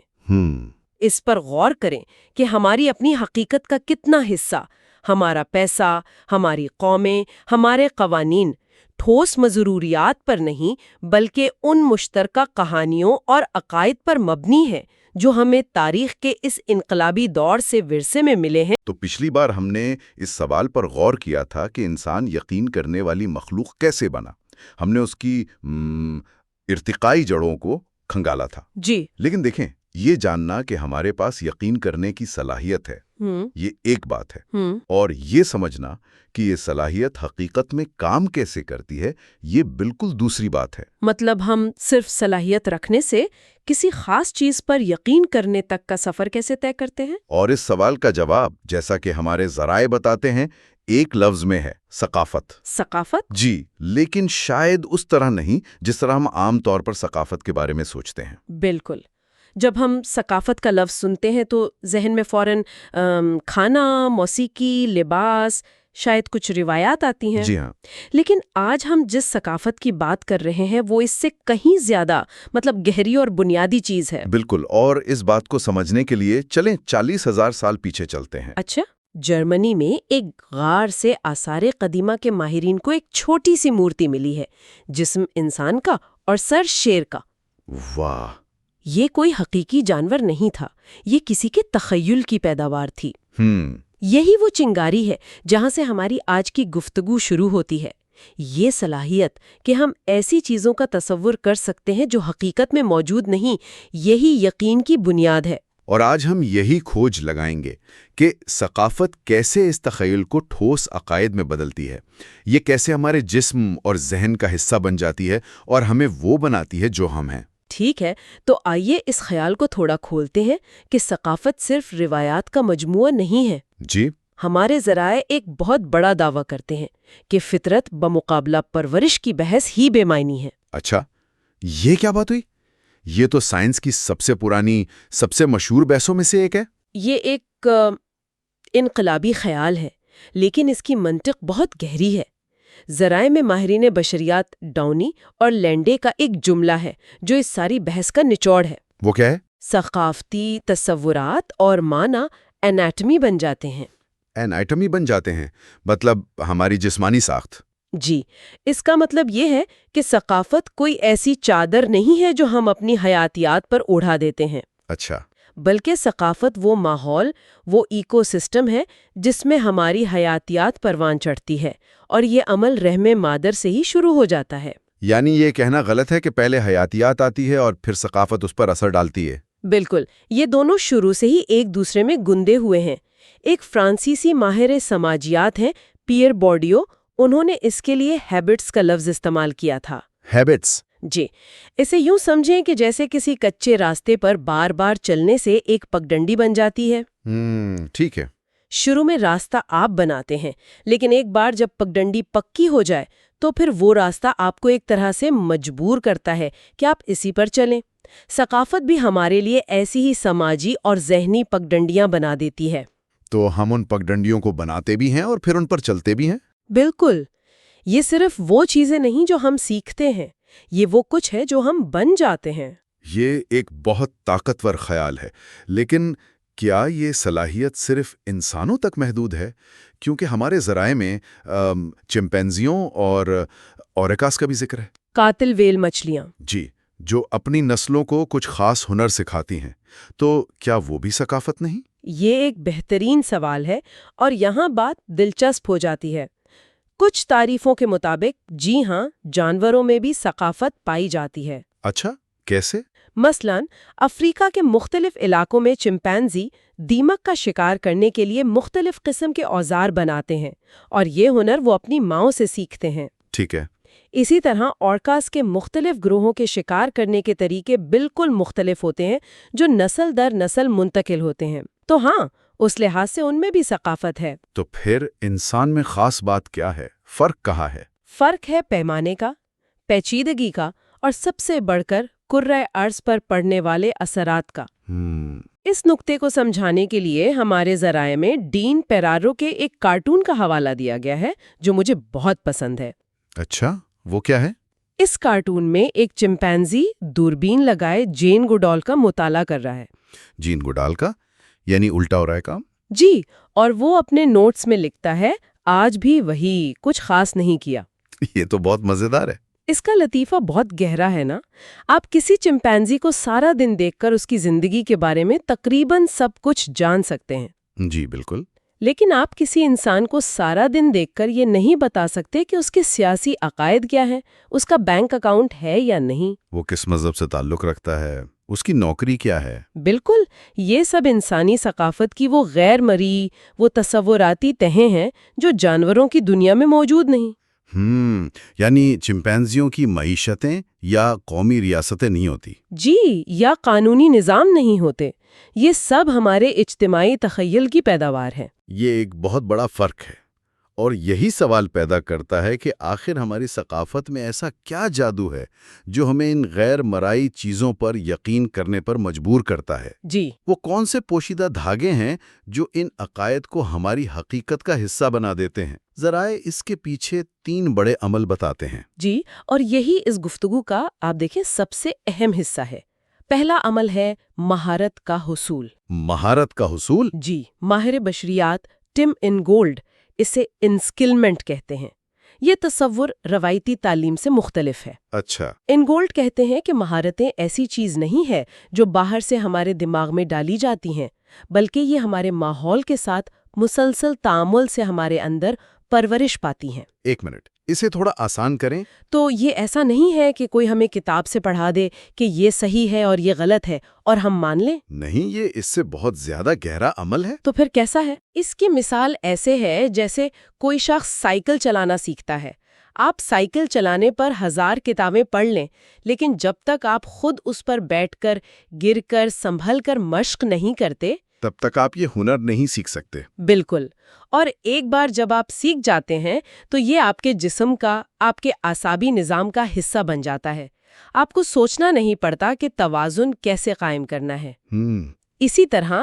اس پر غور کریں کہ ہماری اپنی حقیقت کا کتنا حصہ، ہمارا پیسہ، ہماری قومیں، ہمارے قوانین، ٹھوس مضروریات پر نہیں بلکہ ان مشترکہ کہانیوں اور عقائد پر مبنی ہے جو ہمیں تاریخ کے اس انقلابی دور سے ورثے میں ملے ہیں۔ تو پچھلی بار ہم نے اس سوال پر غور کیا تھا کہ انسان یقین کرنے والی مخلوق کیسے بنا۔ ہم نے اس کی ارتقائی جڑوں کو کھنگالا تھا۔ جی، لیکن دیکھیں، یہ جاننا کہ ہمارے پاس یقین کرنے کی صلاحیت ہے، یہ ایک بات ہے، اور یہ سمجھنا کہ یہ صلاحیت حقیقت میں کام کیسے کرتی ہے، یہ بالکل دوسری بات ہے۔ مطلب ہم صرف صلاحیت رکھنے سے کسی خاص چیز پر یقین کرنے تک کا سفر کیسے طے کرتے ہیں؟ اور اس سوال کا جواب، جیسا کہ ہمارے ذرائع بتاتے ہیں، ایک لفظ میں ہے: ثقافت۔ ثقافت؟ جی، لیکن شاید اس طرح نہیں جس طرح ہم عام طور پر ثقافت کے بارے میں سوچتے ہیں۔ بالکل۔ جب ہم ثقافت کا لفظ سنتے ہیں تو ذہن میں فوراً کھانا، موسیقی، لباس، شاید کچھ روایات آتی ہیں۔ جی ہاں، لیکن آج ہم جس ثقافت کی بات کر رہے ہیں وہ اس سے کہیں زیادہ گہری اور بنیادی چیز ہے۔ بالکل، اور اس بات کو سمجھنے کے لیے چلیں 40,000 سال پیچھے چلتے ہیں۔ اچھا، جرمنی میں ایک غار سے آثار قدیمہ کے ماہرین کو ایک چھوٹی سی مورتی ملی ہے، جسم انسان کا اور سر شیر کا۔ واہ! یہ کوئی حقیقی جانور نہیں تھا، یہ کسی کے تخیل کی پیداوار تھی۔ یہی وہ چنگاری ہے جہاں سے ہماری آج کی گفتگو شروع ہوتی ہے، یہ صلاحیت کہ ہم ایسی چیزوں کا تصور کر سکتے ہیں جو حقیقت میں موجود نہیں، یہی یقین کی بنیاد ہے۔ اور آج ہم یہی کھوج لگائیں گے کہ ثقافت کیسے اس تخیل کو ٹھوس عقائد میں بدلتی ہے، یہ کیسے ہمارے جسم اور ذہن کا حصہ بن جاتی ہے اور ہمیں وہ بناتی ہے جو ہم ہیں۔ ٹھیک ہے، تو آئیے اس خیال کو تھوڑا کھولتے ہیں کہ ثقافت صرف روایات کا مجموعہ نہیں ہے۔ جی، ہمارے ذرائع ایک بہت بڑا دعویٰ کرتے ہیں کہ فطرت بمقابلہ پرورش کی بحث ہی بے معنی ہے۔ اچھا، یہ کیا بات ہوئی؟ یہ تو سائنس کی سب سے پرانی، سب سے مشہور بحثوں میں سے ایک ہے۔ یہ ایک انقلابی خیال ہے، لیکن اس کی منطق بہت گہری ہے۔ ذرائع میں ماہرین بشریات ڈاؤنی اور لینڈے کا ایک جملہ ہے جو اس ساری بحث کا نچوڑ ہے۔ وہ کیا ہے؟ ثقافتی تصورات اور معنی انیٹمی بن جاتے ہیں۔ اینائٹمی بن جاتے ہیں، مطلب ہماری جسمانی ساخت۔ جی، اس کا مطلب یہ ہے کہ ثقافت کوئی ایسی چادر نہیں ہے جو ہم اپنی حیاتیات پر اوڑھا دیتے ہیں۔ اچھا، بلکہ ثقافت وہ ماحول، وہ ایکو سسٹم ہے جس میں ہماری حیاتیات پروان چڑھتی ہے، اور یہ عمل رحم مادر سے ہی شروع ہو جاتا ہے۔ یعنی یہ کہنا غلط ہے کہ پہلے حیاتیات آتی ہے اور پھر ثقافت اس پر اثر ڈالتی ہے۔ بالکل، یہ دونوں شروع سے ہی ایک دوسرے میں گندے ہوئے ہیں۔ ایک فرانسیسی ماہر سماجیات ہیں، پیئر بورڈیو، انہوں نے اس کے لیے ہیبٹس کا لفظ استعمال کیا تھا۔ ہیبٹس؟ جی، اسے یوں سمجھیں کہ جیسے کسی کچے راستے پر بار بار چلنے سے ایک پگڈنڈی بن جاتی ہے۔ ٹھیک ہے۔ شروع میں راستہ آپ بناتے ہیں، لیکن ایک بار جب پگڈنڈی پکی ہو جائے تو پھر وہ راستہ آپ کو ایک طرح سے مجبور کرتا ہے کہ آپ اسی پر چلیں۔ ثقافت بھی ہمارے لیے ایسی ہی سماجی اور ذہنی پگڈنڈیاں بنا دیتی ہے۔ تو ہم ان پگڈنڈیوں کو بناتے بھی ہیں اور پھر ان پر چلتے بھی ہیں؟ بالکل، یہ صرف وہ چیزیں نہیں جو ہم سیکھتے ہیں، یہ وہ کچھ ہے جو ہم بن جاتے ہیں۔ یہ ایک بہت طاقتور خیال ہے، لیکن کیا یہ صلاحیت صرف انسانوں تک محدود ہے؟ کیونکہ ہمارے ذرائع میں چمپینزیوں اور اوریکاس کا بھی ذکر ہے۔ قاتل ویل مچھلیاں؟ جی، جو اپنی نسلوں کو کچھ خاص ہنر سکھاتی ہیں، تو کیا وہ بھی ثقافت نہیں؟ یہ ایک بہترین سوال ہے، اور یہاں بات دلچسپ ہو جاتی ہے۔ کچھ تعریفوں کے مطابق جی ہاں، جانوروں میں بھی ثقافت پائی جاتی ہے۔ اچھا، کیسے؟ مثلاً افریقہ کے مختلف علاقوں میں چمپینزی دیمک کا شکار کرنے کے لیے مختلف قسم کے اوزار بناتے ہیں، اور یہ ہنر وہ اپنی ماؤں سے سیکھتے ہیں۔ ٹھیک ہے۔ اسی طرح اورکاس کے مختلف گروہوں کے شکار کرنے کے طریقے بالکل مختلف ہوتے ہیں جو نسل در نسل منتقل ہوتے ہیں۔ تو ہاں، اس لحاظ سے ان میں بھی ثقافت ہے۔ تو پھر انسان میں خاص بات کیا ہے؟ فرق کہاں ہے؟ فرق ہے پیمانے کا، پیچیدگی کا، اور سب سے بڑھ کر کرۂ ارض پر پڑنے والے اثرات کا۔ اس نقطے کو سمجھانے کے لیے ہمارے ذرائع میں ڈین پیرارو کے ایک کارٹون کا حوالہ دیا گیا ہے جو مجھے بہت پسند ہے۔ اچھا، وہ کیا ہے؟ اس کارٹون میں ایک چمپینزی دوربین لگائے جین گوڈال کا مطالعہ کر رہا ہے۔ جین گوڈال کا؟ یعنی الٹا ہو رہا ہے کام؟ جی، اور وہ اپنے نوٹس میں لکھتا ہے، آج بھی وہی، کچھ خاص نہیں کیا۔ یہ تو بہت مزیدار ہے۔ اس کا لطیفہ بہت گہرا ہے نا؟ آپ کسی چمپینزی کو سارا دن دیکھ کر اس کی زندگی کے بارے میں تقریباً سب کچھ جان سکتے ہیں۔ جی بالکل۔ لیکن آپ کسی انسان کو سارا دن دیکھ کر یہ نہیں بتا سکتے کہ اس کے سیاسی عقائد کیا ہیں، اس کا بینک اکاؤنٹ ہے یا نہیں، وہ کس مذہب سے تعلق رکھتا ہے، اس کی نوکری کیا ہے۔ بالکل، یہ سب انسانی ثقافت کی وہ غیر مرئی، وہ تصوراتی تہیں ہیں جو جانوروں کی دنیا میں موجود نہیں۔ یعنی چمپینزیوں کی معیشتیں یا قومی ریاستیں نہیں ہوتی؟ جی، یا قانونی نظام نہیں ہوتے، یہ سب ہمارے اجتماعی تخیل کی پیداوار ہے۔ یہ ایک بہت بڑا فرق ہے، اور یہی سوال پیدا کرتا ہے کہ آخر ہماری ثقافت میں ایسا کیا جادو ہے جو ہمیں ان غیر مرئی چیزوں پر یقین کرنے پر مجبور کرتا ہے؟ جی وہ کون سے پوشیدہ دھاگے ہیں جو ان عقائد کو ہماری حقیقت کا حصہ بنا دیتے ہیں؟ ذرائع اس کے پیچھے 3 بڑے عمل بتاتے ہیں۔ جی، اور یہی اس گفتگو کا آپ دیکھیں سب سے اہم حصہ ہے۔ پہلا عمل ہے مہارت کا حصول۔ مہارت کا حصول؟ جی، ماہر بشریات ٹم انگولڈ اسے انسکلمنٹ کہتے ہیں۔ یہ تصور روایتی تعلیم سے مختلف ہے۔ اچھا، انگولڈ کہتے ہیں کہ مہارتیں ایسی چیز نہیں ہے جو باہر سے ہمارے دماغ میں ڈالی جاتی ہیں، بلکہ یہ ہمارے ماحول کے ساتھ مسلسل تعامل سے ہمارے اندر پرورش پاتی ہیں۔ ایک منٹ، اسے تھوڑا آسان کریں۔ تو یہ ایسا نہیں ہے کہ کوئی ہمیں کتاب سے پڑھا دے کہ یہ صحیح ہے اور یہ غلط ہے اور ہم مان لیں۔ نہیں، یہ اس سے بہت زیادہ گہرا عمل ہے۔ تو پھر کیسا ہے؟ اس کی مثال ایسے ہے جیسے کوئی شخص سائیکل چلانا سیکھتا ہے۔ آپ سائیکل چلانے پر 1000 کتابیں پڑھ لیں، لیکن جب تک آپ خود اس پر بیٹھ کر، گر کر، سنبھل کر مشق نہیں کرتے، تب تک آپ یہ ہنر نہیں سیکھ سکتے۔ بالکل۔ اور ایک بار جب آپ سیکھ جاتے ہیں تو یہ آپ کے جسم کا، آپ کے اعصابی نظام کا حصہ بن جاتا ہے۔ آپ کو سوچنا نہیں پڑتا کہ توازن کیسے قائم کرنا ہے۔ اسی طرح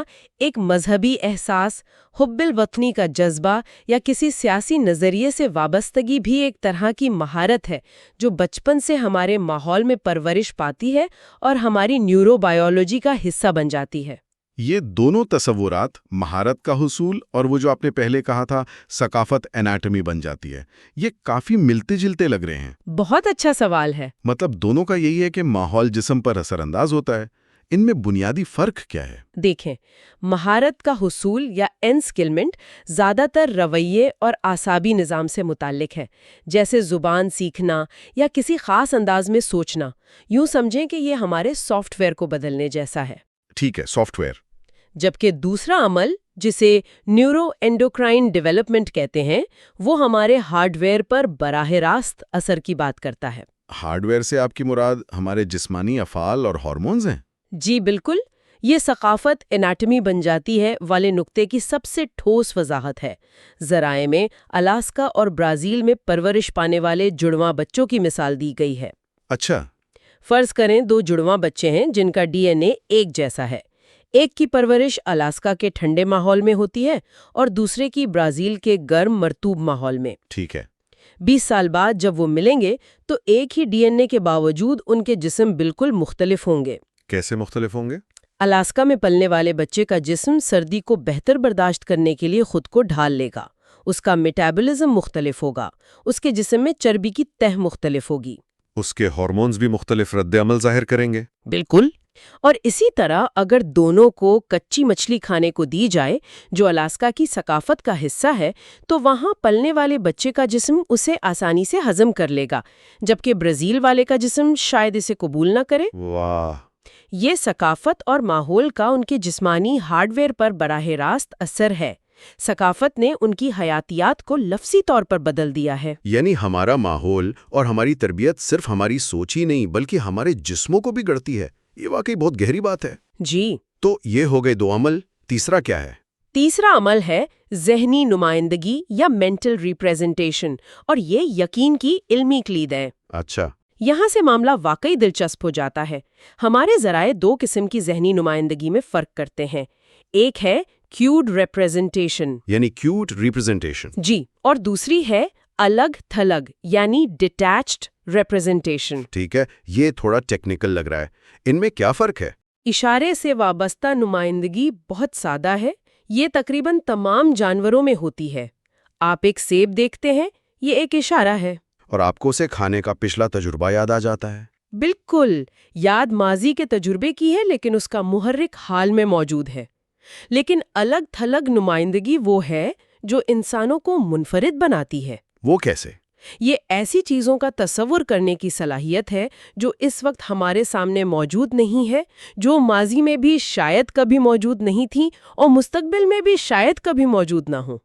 ایک مذہبی احساس، حب الوطنی کا جذبہ یا کسی سیاسی نظریے سے وابستگی بھی ایک طرح کی مہارت ہے جو بچپن سے ہمارے ماحول میں پرورش پاتی ہے اور ہماری نیورو بایولوجی کا حصہ بن جاتی ہے۔ یہ دونوں تصورات، مہارت کا حصول اور وہ جو آپ نے پہلے کہا تھا ثقافت انیٹمی بن جاتی ہے، یہ کافی ملتے جلتے لگ رہے ہیں۔ بہت اچھا سوال ہے۔ مطلب دونوں کا یہی ہے کہ ماحول جسم پر اثر انداز ہوتا ہے۔ ان میں بنیادی فرق کیا ہے؟ دیکھیں، مہارت کا حصول یا انسکلمنٹ زیادہ تر رویے اور اعصابی نظام سے متعلق ہے، جیسے زبان سیکھنا یا کسی خاص انداز میں سوچنا۔ یوں سمجھیں کہ یہ ہمارے سافٹ ویئر کو بدلنے جیسا ہے۔ ٹھیک ہے، سافٹ ویئر۔ جبکہ دوسرا عمل، جسے نیورو اینڈوکرائن ڈیولپمنٹ کہتے ہیں، وہ ہمارے ہارڈ ویئر پر براہ راست اثر کی بات کرتا ہے۔ ہارڈ ویئر سے آپ کی مراد ہمارے جسمانی افعال اور ہارمونز ہیں؟ جی بالکل، یہ ثقافت انیٹمی بن جاتی ہے والے نقطے کی سب سے ٹھوس وضاحت ہے۔ ذرائع میں الاسکا اور برازیل میں پرورش پانے والے جڑواں بچوں کی مثال دی گئی ہے۔ اچھا، فرض کریں 2 جڑواں بچے ہیں جن کا ڈی این اے ایک جیسا ہے۔ ایک کی پرورش الاسکا کے ٹھنڈے ماحول میں ہوتی ہے اور دوسرے کی برازیل کے گرم مرطوب ماحول میں۔ ٹھیک ہے۔ 20 سال بعد جب وہ ملیں گے تو ایک ہی ڈی این اے کے باوجود ان کے جسم بالکل مختلف ہوں گے۔ کیسے مختلف ہوں گے؟ الاسکا میں پلنے والے بچے کا جسم سردی کو بہتر برداشت کرنے کے لیے خود کو ڈھال لے گا۔ اس کا میٹابولزم مختلف ہوگا۔ اس کے جسم میں چربی کی تہ مختلف ہوگی۔ اس کے ہارمونز بھی مختلف رد عمل ظاہر کریں گے۔ بالکل۔ اور اسی طرح اگر دونوں کو کچی مچھلی کھانے کو دی جائے جو الاسکا کی ثقافت کا حصہ ہے، تو وہاں پلنے والے بچے کا جسم اسے آسانی سے ہضم کر لے گا، جبکہ برازیل والے کا جسم شاید اسے قبول نہ کرے۔ واہ! یہ ثقافت اور ماحول کا ان کے جسمانی ہارڈ ویئر پر براہ راست اثر ہے۔ ثقافت نے ان کی حیاتیات کو لفظی طور پر بدل دیا ہے۔ یعنی ہمارا ماحول اور ہماری تربیت صرف ہماری سوچ ہی نہیں بلکہ ہمارے جسموں کو بھی گڑتی ہے۔ یہ واقعی بہت گہری بات ہے۔ جی۔ تو یہ ہو گئے 2 عمل، تیسرا کیا ہے؟ تیسرا عمل ہے ذہنی نمائندگی یا مینٹل ریپریزنٹیشن، اور یہ یقین کی علمی کلید ہے۔ اچھا، یہاں سے معاملہ واقعی دلچسپ ہو جاتا ہے۔ ہمارے ذرائع 2 قسم کی ذہنی نمائندگی میں فرق کرتے ہیں۔ ایک ہے کیوڈ ریپریزنٹیشن، یعنی کیوٹ ریپرزنٹیشن۔ جی، اور دوسری ہے الگ تھلگ یعنی ڈیٹیچڈ ریپریزنٹیشن۔ ٹھیک ہے، یہ تھوڑا ٹیکنیکل لگ رہا ہے۔ ان میں کیا فرق ہے؟ اشارے سے وابستہ نمائندگی بہت سادہ ہے۔ یہ تقریباً تمام جانوروں میں ہوتی ہے۔ آپ ایک سیب دیکھتے ہیں، یہ ایک اشارہ ہے۔ اور آپ کو اسے کھانے کا پچھلا تجربہ یاد آ جاتا ہے۔ بالکل، یاد ماضی کے تجربے کی ہے لیکن اس کا محرک حال میں موجود ہے۔ لیکن الگ تھلگ نمائندگی وہ ہے جو انسانوں کو منفرد بناتی ہے۔ وہ کیسے؟ یہ ایسی چیزوں کا تصور کرنے کی صلاحیت ہے جو اس وقت ہمارے سامنے موجود نہیں ہے، جو ماضی میں بھی شاید کبھی موجود نہیں تھیں اور مستقبل میں بھی شاید کبھی موجود نہ ہوں۔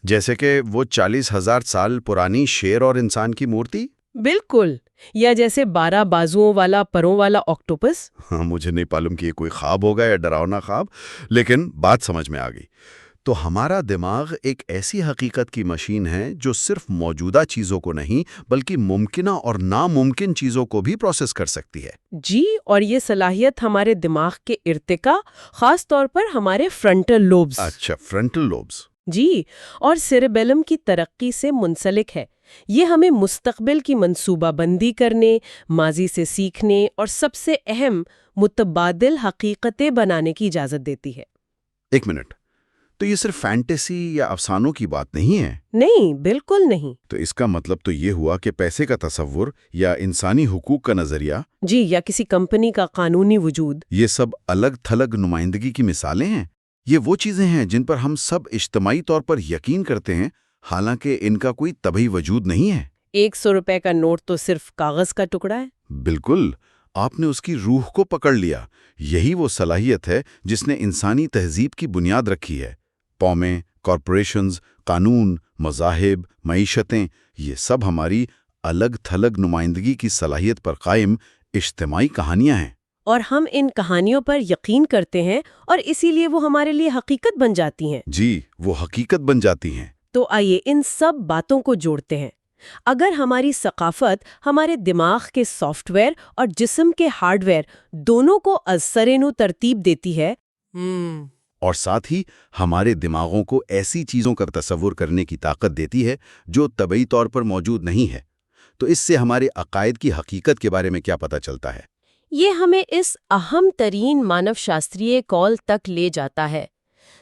جیسے کہ وہ 40,000 سال پرانی شیر اور انسان کی مورتی؟ بالکل، یا جیسے 12 بازوؤں والا پروں والا آکٹوپس۔ ہاں، مجھے نہیں معلوم کہ یہ کوئی خواب ہوگا یا ڈراؤنا خواب، لیکن بات سمجھ میں آ گئی۔ تو ہمارا دماغ ایک ایسی حقیقت کی مشین ہے جو صرف موجودہ چیزوں کو نہیں بلکہ ممکنہ اور ناممکن چیزوں کو بھی پروسیس کر سکتی ہے۔ جی، اور یہ صلاحیت ہمارے دماغ کے ارتقاء، خاص طور پر ہمارے فرنٹل لوبز اچھا، فرنٹل لوبز۔ جی، اور سیریبیلم کی ترقی سے منسلک ہے۔ یہ ہمیں مستقبل کی منصوبہ بندی کرنے، ماضی سے سیکھنے اور سب سے اہم متبادل حقیقتیں بنانے کی اجازت دیتی ہے۔ ایک منٹ، تو یہ صرف فینٹیسی یا افسانوں کی بات نہیں ہے؟ نہیں، بالکل نہیں۔ تو اس کا مطلب تو یہ ہوا کہ پیسے کا تصور یا انسانی حقوق کا نظریہ، جی، یا کسی کمپنی کا قانونی وجود، یہ سب الگ تھلگ نمائندگی کی مثالیں ہیں۔ یہ وہ چیزیں ہیں جن پر ہم سب اجتماعی طور پر یقین کرتے ہیں، حالانکہ ان کا کوئی طبعی وجود نہیں ہے۔ 100 روپے کا نوٹ تو صرف کاغذ کا ٹکڑا ہے۔ بالکل، آپ نے اس کی روح کو پکڑ لیا۔ یہی وہ صلاحیت ہے جس نے انسانی تہذیب کی بنیاد رکھی ہے۔ قومیں، کارپوریشنز، قانون، مذاہب، معیشتیں، یہ سب ہماری الگ تھلگ نمائندگی کی صلاحیت پر قائم اجتماعی کہانیاں ہیں۔ اور ہم ان کہانیوں پر یقین کرتے ہیں اور اسی لیے وہ ہمارے لیے حقیقت بن جاتی ہیں۔ جی، وہ حقیقت بن جاتی ہیں۔ تو آئیے ان سب باتوں کو جوڑتے ہیں۔ اگر ہماری ثقافت ہمارے دماغ کے سافٹ ویئر اور جسم کے ہارڈ ویئر دونوں کو از سرنو ترتیب دیتی ہے، اور ساتھ ہی ہمارے دماغوں کو ایسی چیزوں کا تصور کرنے کی طاقت دیتی ہے جو طبعی طور پر موجود نہیں ہے، تو اس سے ہمارے عقائد کی حقیقت کے بارے میں کیا پتہ چلتا ہے؟ یہ ہمیں اس اہم ترین مانو شاستریہ قول تک لے جاتا ہے۔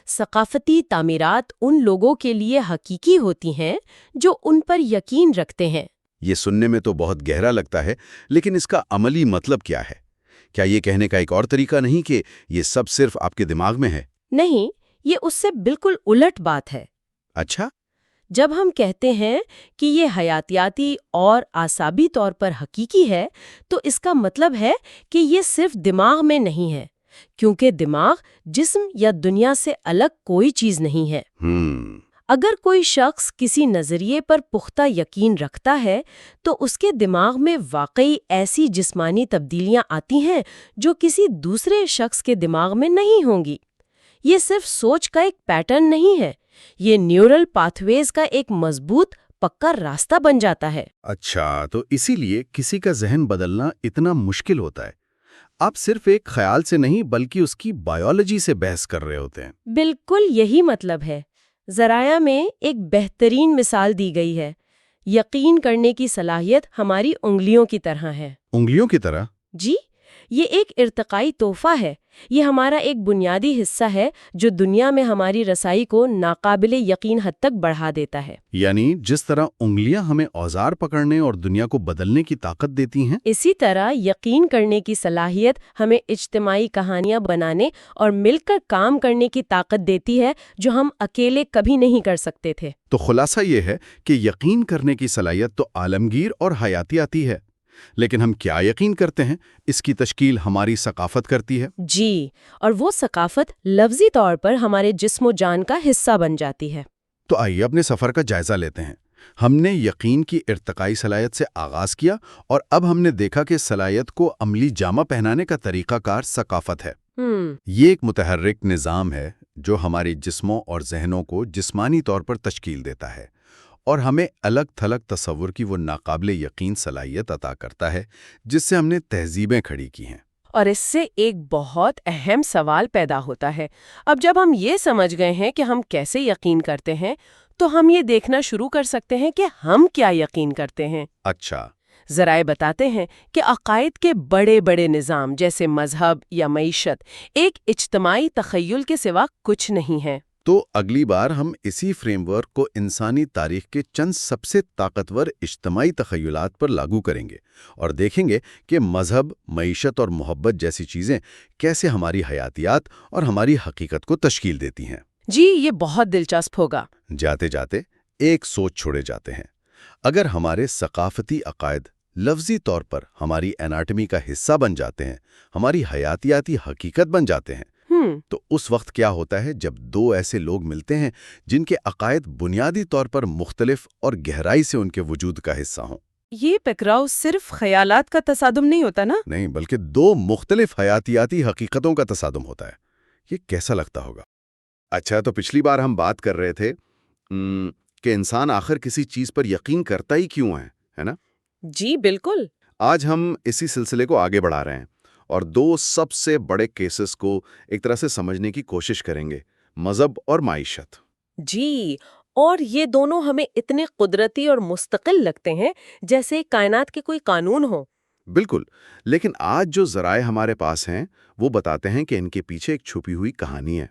ثقافتی تعمیرات ان لوگوں کے لیے حقیقی ہوتی ہیں جو ان پر یقین رکھتے ہیں۔ یہ سننے میں تو بہت گہرا لگتا ہے، لیکن اس کا عملی مطلب کیا ہے؟ کیا یہ کہنے کا ایک اور طریقہ نہیں کہ یہ سب صرف آپ کے دماغ میں ہے؟ نہیں، یہ اس سے بالکل الٹ بات ہے۔ اچھا؟ جب ہم کہتے ہیں کہ یہ حیاتیاتی اور اعصابی طور پر حقیقی ہے، تو اس کا مطلب ہے کہ یہ صرف دماغ میں نہیں ہے، کیونکہ دماغ جسم یا دنیا سے الگ کوئی چیز نہیں ہے۔ اگر کوئی شخص کسی نظریے پر پختہ یقین رکھتا ہے تو اس کے دماغ میں واقعی ایسی جسمانی تبدیلیاں آتی ہیں جو کسی دوسرے شخص کے دماغ میں نہیں ہوں گی۔ یہ صرف سوچ کا ایک پیٹرن نہیں ہے، یہ نیورل پاتھ ویز کا ایک مضبوط پکا راستہ بن جاتا ہے۔ اچھا، تو اسی لیے کسی کا ذہن بدلنا اتنا مشکل ہوتا ہے۔ آپ صرف ایک خیال سے نہیں بلکہ اس کی بائیولوجی سے بحث کر رہے ہوتے ہیں۔ بالکل یہی مطلب ہے۔ ذرائع میں ایک بہترین مثال دی گئی ہے۔ یقین کرنے کی صلاحیت ہماری انگلیوں کی طرح ہے۔ انگلیوں کی طرح؟ جی، یہ ایک ارتقائی تحفہ ہے۔ یہ ہمارا ایک بنیادی حصہ ہے جو دنیا میں ہماری رسائی کو ناقابل یقین حد تک بڑھا دیتا ہے۔ یعنی جس طرح انگلیاں ہمیں اوزار پکڑنے اور دنیا کو بدلنے کی طاقت دیتی ہیں، اسی طرح یقین کرنے کی صلاحیت ہمیں اجتماعی کہانیاں بنانے اور مل کر کام کرنے کی طاقت دیتی ہے جو ہم اکیلے کبھی نہیں کر سکتے تھے۔ تو خلاصہ یہ ہے کہ یقین کرنے کی صلاحیت تو عالمگیر اور حیاتیاتی ہے، لیکن ہم کیا یقین کرتے ہیں اس کی تشکیل ہماری ثقافت کرتی ہے۔ جی، اور وہ ثقافت لفظی طور پر ہمارے جسم و جان کا حصہ بن جاتی ہے۔ تو آئیے اپنے سفر کا جائزہ لیتے ہیں۔ ہم نے یقین کی ارتقائی صلاحیت سے آغاز کیا اور اب ہم نے دیکھا کہ صلاحیت کو عملی جامہ پہنانے کا طریقہ کار ثقافت ہے۔ یہ ایک متحرک نظام ہے جو ہمارے جسموں اور ذہنوں کو جسمانی طور پر تشکیل دیتا ہے اور ہمیں الگ تھلگ تصور کی وہ ناقابل یقین صلاحیت عطا کرتا ہے جس سے ہم نے تہذیبیں کھڑی کی ہیں۔ اور اس سے ایک بہت اہم سوال پیدا ہوتا ہے۔ اب جب ہم یہ سمجھ گئے ہیں کہ ہم کیسے یقین کرتے ہیں، تو ہم یہ دیکھنا شروع کر سکتے ہیں کہ ہم کیا یقین کرتے ہیں۔ اچھا، ذرائع بتاتے ہیں کہ عقائد کے بڑے بڑے نظام جیسے مذہب یا معیشت ایک اجتماعی تخیل کے سوا کچھ نہیں ہے۔ تو اگلی بار ہم اسی فریم ورک کو انسانی تاریخ کے چند سب سے طاقتور اجتماعی تخیلات پر لاگو کریں گے اور دیکھیں گے کہ مذہب، معیشت اور محبت جیسی چیزیں کیسے ہماری حیاتیات اور ہماری حقیقت کو تشکیل دیتی ہیں۔ جی، یہ بہت دلچسپ ہوگا۔ جاتے جاتے ایک سوچ چھوڑے جاتے ہیں۔ اگر ہمارے ثقافتی عقائد لفظی طور پر ہماری اناٹمی کا حصہ بن جاتے ہیں، ہماری حیاتیاتی حقیقت بن جاتے ہیں، تو اس وقت کیا ہوتا ہے جب دو ایسے لوگ ملتے ہیں جن کے عقائد بنیادی طور پر مختلف اور گہرائی سے ان کے وجود کا حصہ ہوں؟ یہ ٹکراؤ صرف خیالات کا تصادم نہیں ہوتا نا؟ نہیں، بلکہ دو مختلف حیاتیاتی حقیقتوں کا تصادم ہوتا ہے۔ یہ کیسا لگتا ہوگا؟ اچھا، تو پچھلی بار ہم بات کر رہے تھے کہ انسان آخر کسی چیز پر یقین کرتا ہی کیوں ہے نا؟ جی بالکل. آج ہم اسی سلسلے کو آگے بڑھا رہے ہیں اور دو سب سے بڑے کیسز کو ایک طرح سے سمجھنے کی کوشش کریں گے: مذہب اور معیشت۔ جی، اور یہ دونوں ہمیں اتنے قدرتی اور مستقل لگتے ہیں جیسے کائنات کے کوئی قانون ہو. بالکل، لیکن آج جو ذرائع ہمارے پاس ہیں وہ بتاتے ہیں کہ ان کے پیچھے ایک چھپی ہوئی کہانی ہے،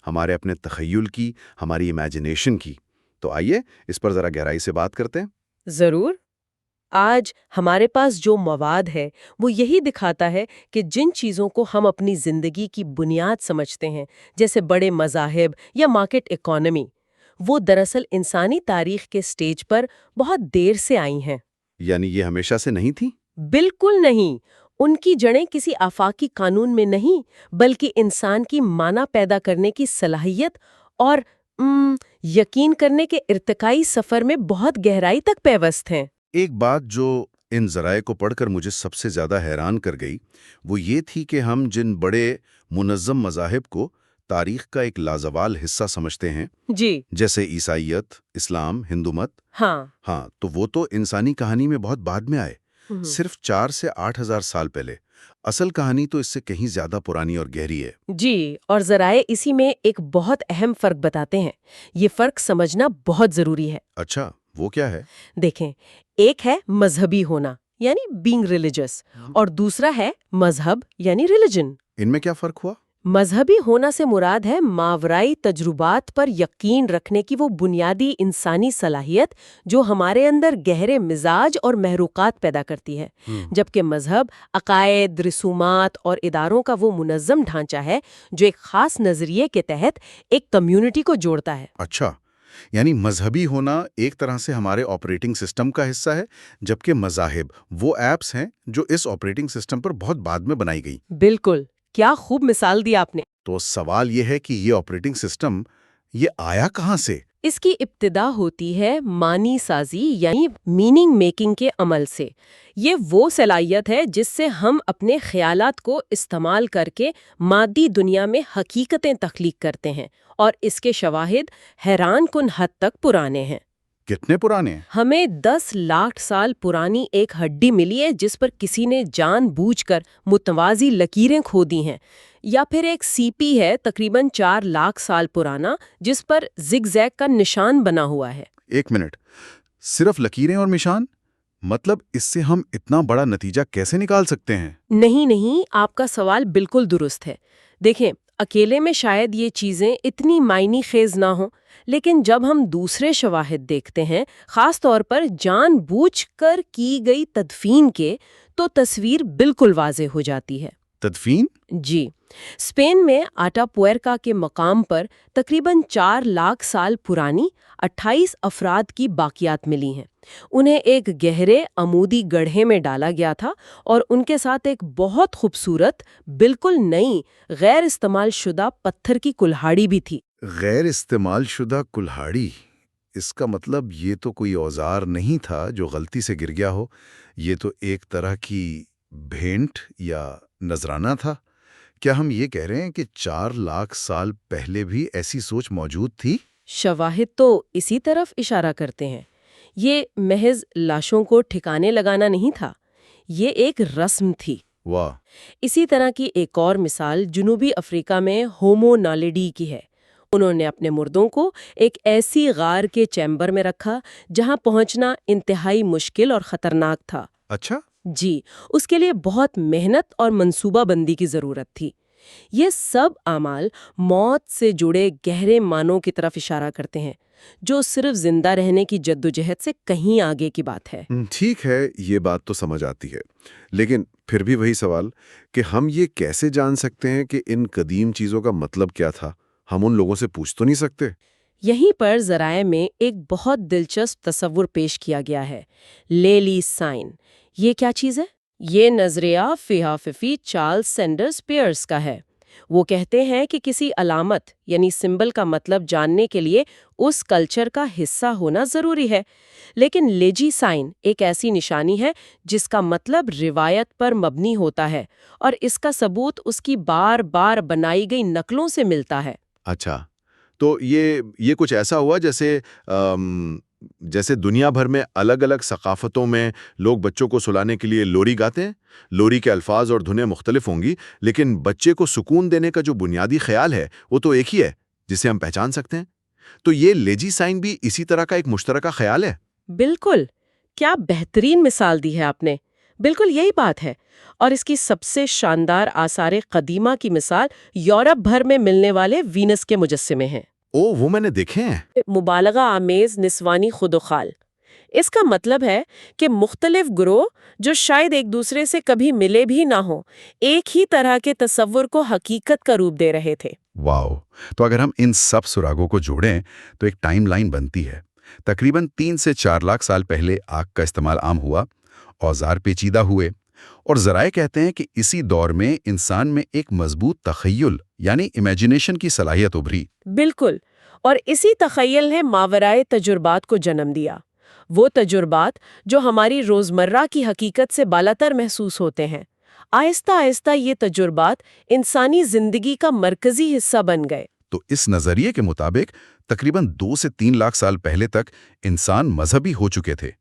ہمارے اپنے تخیل کی، ہماری امیجنیشن کی۔ تو آئیے اس پر ذرا گہرائی سے بات کرتے ہیں۔ ضرور. آج ہمارے پاس جو مواد ہے وہ یہی دکھاتا ہے کہ جن چیزوں کو ہم اپنی زندگی کی بنیاد سمجھتے ہیں، جیسے بڑے مذاہب یا مارکیٹ اکانومی، وہ دراصل انسانی تاریخ کے سٹیج پر بہت دیر سے آئی ہیں. یعنی یہ ہمیشہ سے نہیں تھی؟ بالکل نہیں. ان کی جڑیں کسی آفاقی قانون میں نہیں، بلکہ انسان کی معنی پیدا کرنے کی صلاحیت اور یقین کرنے کے ارتقائی سفر میں بہت گہرائی تک پیوست ہیں. ایک بات جو ان ذرائع کو پڑھ کر مجھے سب سے زیادہ حیران کر گئی وہ یہ تھی کہ ہم جن بڑے منظم مذاہب کو تاریخ کا ایک لازوال حصہ سمجھتے ہیں، جی جیسے عیسائیت، اسلام، ہندو مت، ہاں. تو وہ تو انسانی کہانی میں بہت بعد میں آئے، صرف 4 سے 8,000 سال پہلے۔ اصل کہانی تو اس سے کہیں زیادہ پرانی اور گہری ہے۔ جی، اور ذرائع اسی میں ایک بہت اہم فرق بتاتے ہیں. یہ فرق سمجھنا بہت ضروری ہے. اچھا، وہ کیا ہے؟ دیکھیں، ایک ہے مذہبی ہونا یعنی بینگ ریلیجس، اور دوسرا ہے مذہب یعنی ریلیجن. ان میں کیا فرق ہوا؟ مذہبی ہونا سے مراد ہے ماورائی تجربات پر یقین رکھنے کی وہ بنیادی انسانی صلاحیت جو ہمارے اندر گہرے مزاج اور محروقات پیدا کرتی ہے، جبکہ مذہب عقائد، رسومات اور اداروں کا وہ منظم ڈھانچہ ہے جو ایک خاص نظریے کے تحت ایک کمیونٹی کو جوڑتا ہے. اچھا، یعنی مذہبی ہونا ایک طرح سے ہمارے آپریٹنگ سسٹم کا حصہ ہے، جبکہ مذاہب وہ ایپس ہیں جو اس آپریٹنگ سسٹم پر بہت بعد میں بنائی گئی۔ بالکل، کیا خوب مثال دی آپ نے. تو سوال یہ ہے کہ یہ آپریٹنگ سسٹم یہ آیا کہاں سے؟ اس کی ابتدا ہوتی ہے معنی سازی یعنی میننگ میکنگ کے عمل سے. یہ وہ صلاحیت ہے جس سے ہم اپنے خیالات کو استعمال کر کے مادی دنیا میں حقیقتیں تخلیق کرتے ہیں، اور اس کے شواہد حیران کن حد تک پرانے ہیں. کتنے پرانے ہیں؟ ہمیں 10 لاکھ سال پرانی ایک ہڈی ملی ہے جس پر کسی نے جان بوجھ کر متوازی لکیریں کھودی ہیں، یا پھر ایک سی پی ہے تقریباً 4 لاکھ سال پرانا جس پر زگ زیگ کا نشان بنا ہوا ہے. ایک منٹ، صرف لکیریں اور نشان؟ مطلب اس سے ہم اتنا بڑا نتیجہ کیسے نکال سکتے ہیں؟ نہیں، آپ کا سوال بالکل درست ہے. دیکھیں، اکیلے میں شاید یہ چیزیں اتنی معنی خیز نہ ہوں، لیکن جب ہم دوسرے شواہد دیکھتے ہیں، خاص طور پر جان بوجھ کر کی گئی تدفین کے، تو تصویر بالکل واضح ہو جاتی ہے. تدفین؟ جی، اسپین میں آٹا پوئرکا کے مقام پر تقریباً 4 لاکھ سال پرانی 28 افراد کی باقیات ملی ہیں. انہیں ایک گہرے عمودی گڑھے میں ڈالا گیا تھا اور ان کے ساتھ ایک بہت خوبصورت، بالکل نئی، غیر استعمال شدہ پتھر کی کلہاڑی بھی تھی. غیر استعمال شدہ کلہاڑی؟ اس کا مطلب یہ تو کوئی اوزار نہیں تھا جو غلطی سے گر گیا ہو، یہ تو ایک طرح کی بھینٹ یا نذرانہ تھا۔ کیا ہم یہ کہہ رہے ہیں کہ 4 لاکھ سال پہلے بھی ایسی سوچ موجود تھی؟ شواہد تو اسی طرف اشارہ کرتے ہیں. یہ محض لاشوں کو ٹھکانے لگانا نہیں تھا، یہ ایک رسم تھی. واہ! اسی طرح کی ایک اور مثال جنوبی افریقہ میں ہومو نالیڈی کی ہے. انہوں نے اپنے مردوں کو ایک ایسی غار کے چیمبر میں رکھا جہاں پہنچنا انتہائی مشکل اور خطرناک تھا. اچھا؟ جی، اس کے لیے بہت محنت اور منصوبہ بندی کی ضرورت تھی. یہ سب اعمال موت سے جڑے گہرے معنوں کی طرف اشارہ کرتے ہیں، جو صرف زندہ رہنے کی جدوجہد سے کہیں آگے کی بات ہے. ٹھیک ہے، یہ بات تو سمجھ آتی ہے، لیکن پھر بھی وہی سوال کہ ہم یہ کیسے جان سکتے ہیں کہ ان قدیم چیزوں کا مطلب کیا تھا؟ ہم ان لوگوں سے پوچھ تو نہیں سکتے؟ یہیں پر ذرائع میں ایک بہت دلچسپ تصور پیش کیا گیا ہے، لیلی سائن. یہ کیا چیز ہے؟ یہ نظریہ فیہاففی چارلز سینڈرز پیئرس کا ہے. وہ کہتے ہیں کہ کسی علامت یعنی سمبل کا مطلب جاننے کے لیے اس کلچر کا حصہ ہونا ضروری ہے، لیکن لیجی سائن ایک ایسی نشانی ہے جس کا مطلب روایت پر مبنی ہوتا ہے، اور اس کا ثبوت اس کی بار بار بنائی گئی نقلوں سے ملتا ہے. اچھا، تو یہ کچھ ایسا ہوا جیسے دنیا بھر میں الگ الگ ثقافتوں میں لوگ بچوں کو سلانے کے لیے لوری گاتے ہیں. لوری کے الفاظ اور دھنیں مختلف ہوں گی، لیکن بچے کو سکون دینے کا جو بنیادی خیال ہے وہ تو ایک ہی ہے جسے ہم پہچان سکتے ہیں. تو یہ لیجی سائن بھی اسی طرح کا ایک مشترکہ خیال ہے. بالکل، کیا بہترین مثال دی ہے آپ نے. بالکل یہی بات ہے، اور اس کی سب سے شاندار آثار قدیمہ کی مثال یورپ بھر میں ملنے والے وینس کے مجسمے ہیں. وہ میں نے دیکھے ہیں. مبالغہ آمیز نسوانی خدوخال. اس کا مطلب ہے کہ مختلف گروہ جو شاید ایک دوسرے سے کبھی ملے بھی نہ ہوں، ایک ہی طرح کے تصور کو حقیقت کا روپ دے رہے تھے. واو! تو اگر ہم ان سب سراغوں کو جوڑیں تو ایک ٹائم لائن بنتی ہے. تقریباً 3 سے 4 لاکھ سال پہلے آگ کا استعمال عام ہوا، اوزار پیچیدہ ہوئے، اور ذرائع کہتے ہیں کہ اسی دور میں انسان میں ایک مضبوط تخیل یعنی امیجنیشن کی صلاحیت ابھری. بالکل، اور اسی تخیل نے ماورائے تجربات کو جنم دیا. وہ تجربات جو ہماری روزمرہ کی حقیقت سے بالاتر محسوس ہوتے ہیں. آہستہ آہستہ یہ تجربات انسانی زندگی کا مرکزی حصہ بن گئے. تو اس نظریے کے مطابق تقریباً 2 سے 3 لاکھ سال پہلے تک انسان مذہبی ہو چکے تھے،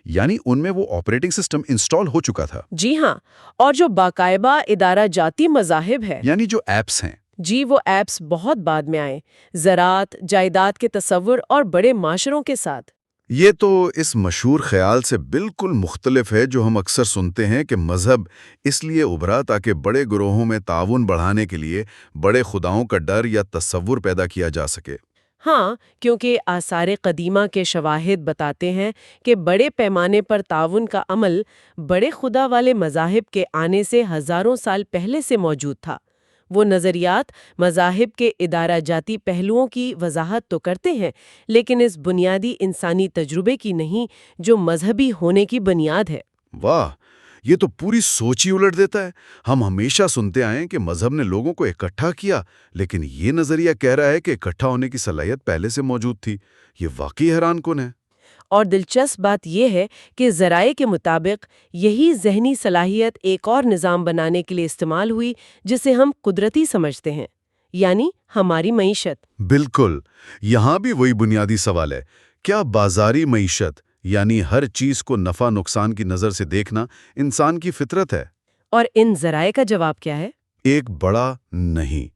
یعنی ان میں وہ آپریٹنگ سسٹم انسٹال ہو چکا تھا. جی ہاں، اور جو باقاعدہ ادارہ جاتی مذاہب ہے، یعنی جو ایپس ہیں. جی وہ ایپس بہت بعد میں آئے، زراعت، جائیداد کے تصور اور بڑے معاشروں کے ساتھ. یہ تو اس مشہور خیال سے بالکل مختلف ہے جو ہم اکثر سنتے ہیں کہ مذہب اس لیے ابھرا تاکہ بڑے گروہوں میں تعاون بڑھانے کے لیے بڑے خداؤں کا ڈر یا تصور پیدا کیا جا سکے. ہاں، کیونکہ آثار قدیمہ کے شواہد بتاتے ہیں کہ بڑے پیمانے پر تعاون کا عمل بڑے خدا والے مذاہب کے آنے سے ہزاروں سال پہلے سے موجود تھا. وہ نظریات مذاہب کے ادارہ جاتی پہلوؤں کی وضاحت تو کرتے ہیں، لیکن اس بنیادی انسانی تجربے کی نہیں جو مذہبی ہونے کی بنیاد ہے. واہ، یہ تو پوری سوچ ہی الٹ دیتا ہے. ہم ہمیشہ سنتے آئے کہ مذہب نے لوگوں کو اکٹھا کیا، لیکن یہ نظریہ کہہ رہا ہے کہ اکٹھا ہونے کی صلاحیت پہلے سے موجود تھی. یہ واقعی حیران کن ہے. اور دلچسپ بات یہ ہے کہ ذرائع کے مطابق یہی ذہنی صلاحیت ایک اور نظام بنانے کے لیے استعمال ہوئی جسے ہم قدرتی سمجھتے ہیں، یعنی ہماری معیشت. بالکل، یہاں بھی وہی بنیادی سوال ہے. کیا بازاری معیشت یعنی ہر چیز کو نفع نقصان کی نظر سے دیکھنا انسان کی فطرت ہے؟ اور ان ذرائع کا جواب کیا ہے؟ ایک بڑا نہیں.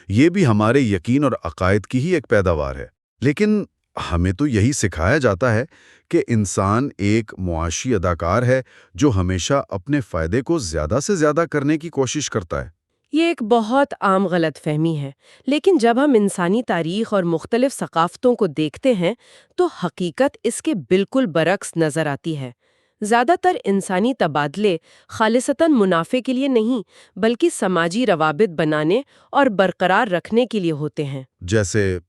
یہ بھی ہمارے یقین اور عقائد کی ہی ایک پیداوار ہے. لیکن ہمیں تو یہی سکھایا جاتا ہے کہ انسان ایک معاشی اداکار ہے جو ہمیشہ اپنے فائدے کو زیادہ سے زیادہ کرنے کی کوشش کرتا ہے. یہ ایک بہت عام غلط فہمی ہے، لیکن جب ہم انسانی تاریخ اور مختلف ثقافتوں کو دیکھتے ہیں تو حقیقت اس کے بالکل برعکس نظر آتی ہے. زیادہ تر انسانی تبادلے خالصتاً منافع کے لیے نہیں بلکہ سماجی روابط بنانے اور برقرار رکھنے کے لیے ہوتے ہیں. جیسے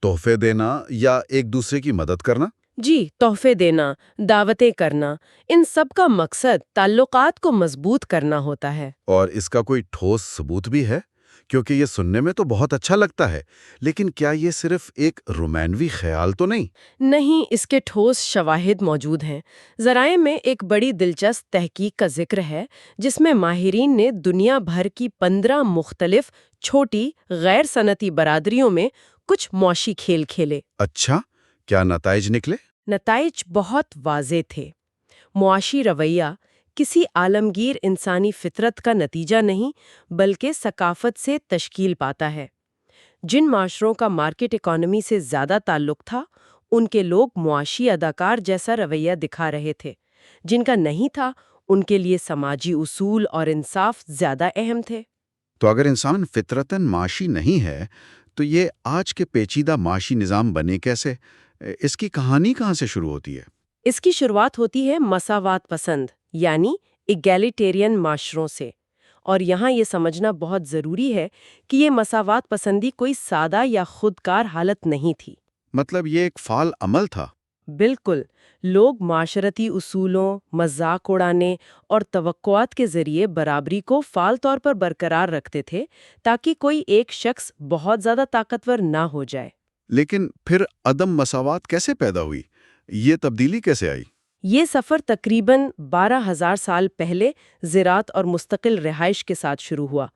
تحفے دینا یا ایک دوسرے کی مدد کرنا. جی، تحفے دینا، دعوتیں کرنا، ان سب کا مقصد تعلقات کو مضبوط کرنا ہوتا ہے. اور اس کا کوئی ٹھوس ثبوت بھی ہے؟ کیونکہ یہ سننے میں تو بہت اچھا لگتا ہے، لیکن کیا یہ صرف ایک رومانوی خیال تو نہیں؟ نہیں، اس کے ٹھوس شواہد موجود ہیں. ذرائع میں ایک بڑی دلچسپ تحقیق کا ذکر ہے جس میں ماہرین نے دنیا بھر کی 15 مختلف چھوٹی غیر صنعتی برادریوں میں کچھ معاشی کھیل کھیلے. اچھا، کیا نتائج نکلے؟ نتائج بہت واضح تھے. معاشی رویہ کسی عالمگیر انسانی فطرت کا نتیجہ نہیں بلکہ ثقافت سے تشکیل پاتا ہے. جن معاشروں کا مارکیٹ اکانومی سے زیادہ تعلق تھا ان کے لوگ معاشی اداکار جیسا رویہ دکھا رہے تھے. جن کا نہیں تھا ان کے لیے سماجی اصول اور انصاف زیادہ اہم تھے. تو اگر انسان فطرتاً معاشی نہیں ہے تو یہ آج کے پیچیدہ معاشی نظام بنے کیسے؟ اس کی کہانی کہاں سے شروع ہوتی ہے؟ اس کی شروعات ہوتی ہے مساوات پسند یعنی ایگیلیٹیرین معاشروں سے. اور یہاں یہ سمجھنا بہت ضروری ہے کہ یہ مساوات پسندی کوئی سادہ یا خودکار حالت نہیں تھی. مطلب یہ ایک فعال عمل تھا؟ بالکل. لوگ معاشرتی اصولوں، مذاق اڑانے اور توقعات کے ذریعے برابری کو فعال طور پر برقرار رکھتے تھے تاکہ کوئی ایک شخص بہت زیادہ طاقتور نہ ہو جائے. لیکن پھر عدم مساوات کیسے پیدا ہوئی؟ یہ تبدیلی کیسے آئی؟ یہ سفر تقریباً 12,000 سال پہلے زراعت اور مستقل رہائش کے ساتھ شروع ہوا.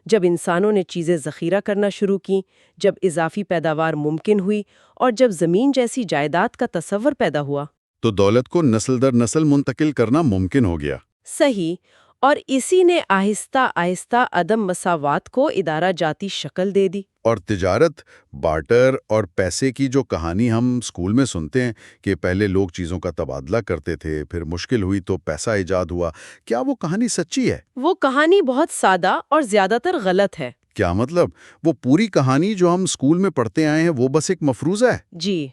جب انسانوں نے چیزیں ذخیرہ کرنا شروع کیں، جب اضافی پیداوار ممکن ہوئی اور جب زمین جیسی جائیداد کا تصور پیدا ہوا۔ تو دولت کو نسل در نسل منتقل کرنا ممکن ہو گیا۔ صحیح، اور اسی نے آہستہ آہستہ عدم مساوات کو ادارہ جاتی شکل دے دی۔ اور تجارت، بارٹر اور پیسے کی جو کہانی ہم اسکول میں سنتے ہیں کہ پہلے لوگ چیزوں کا تبادلہ کرتے تھے، پھر مشکل ہوئی تو پیسہ ایجاد ہوا، کیا وہ کہانی سچی ہے؟ وہ کہانی بہت سادہ اور زیادہ تر غلط ہے۔ کیا مطلب؟ وہ پوری کہانی جو ہم اسکول میں پڑھتے آئے ہیں وہ بس ایک مفروضہ ہے؟ جی،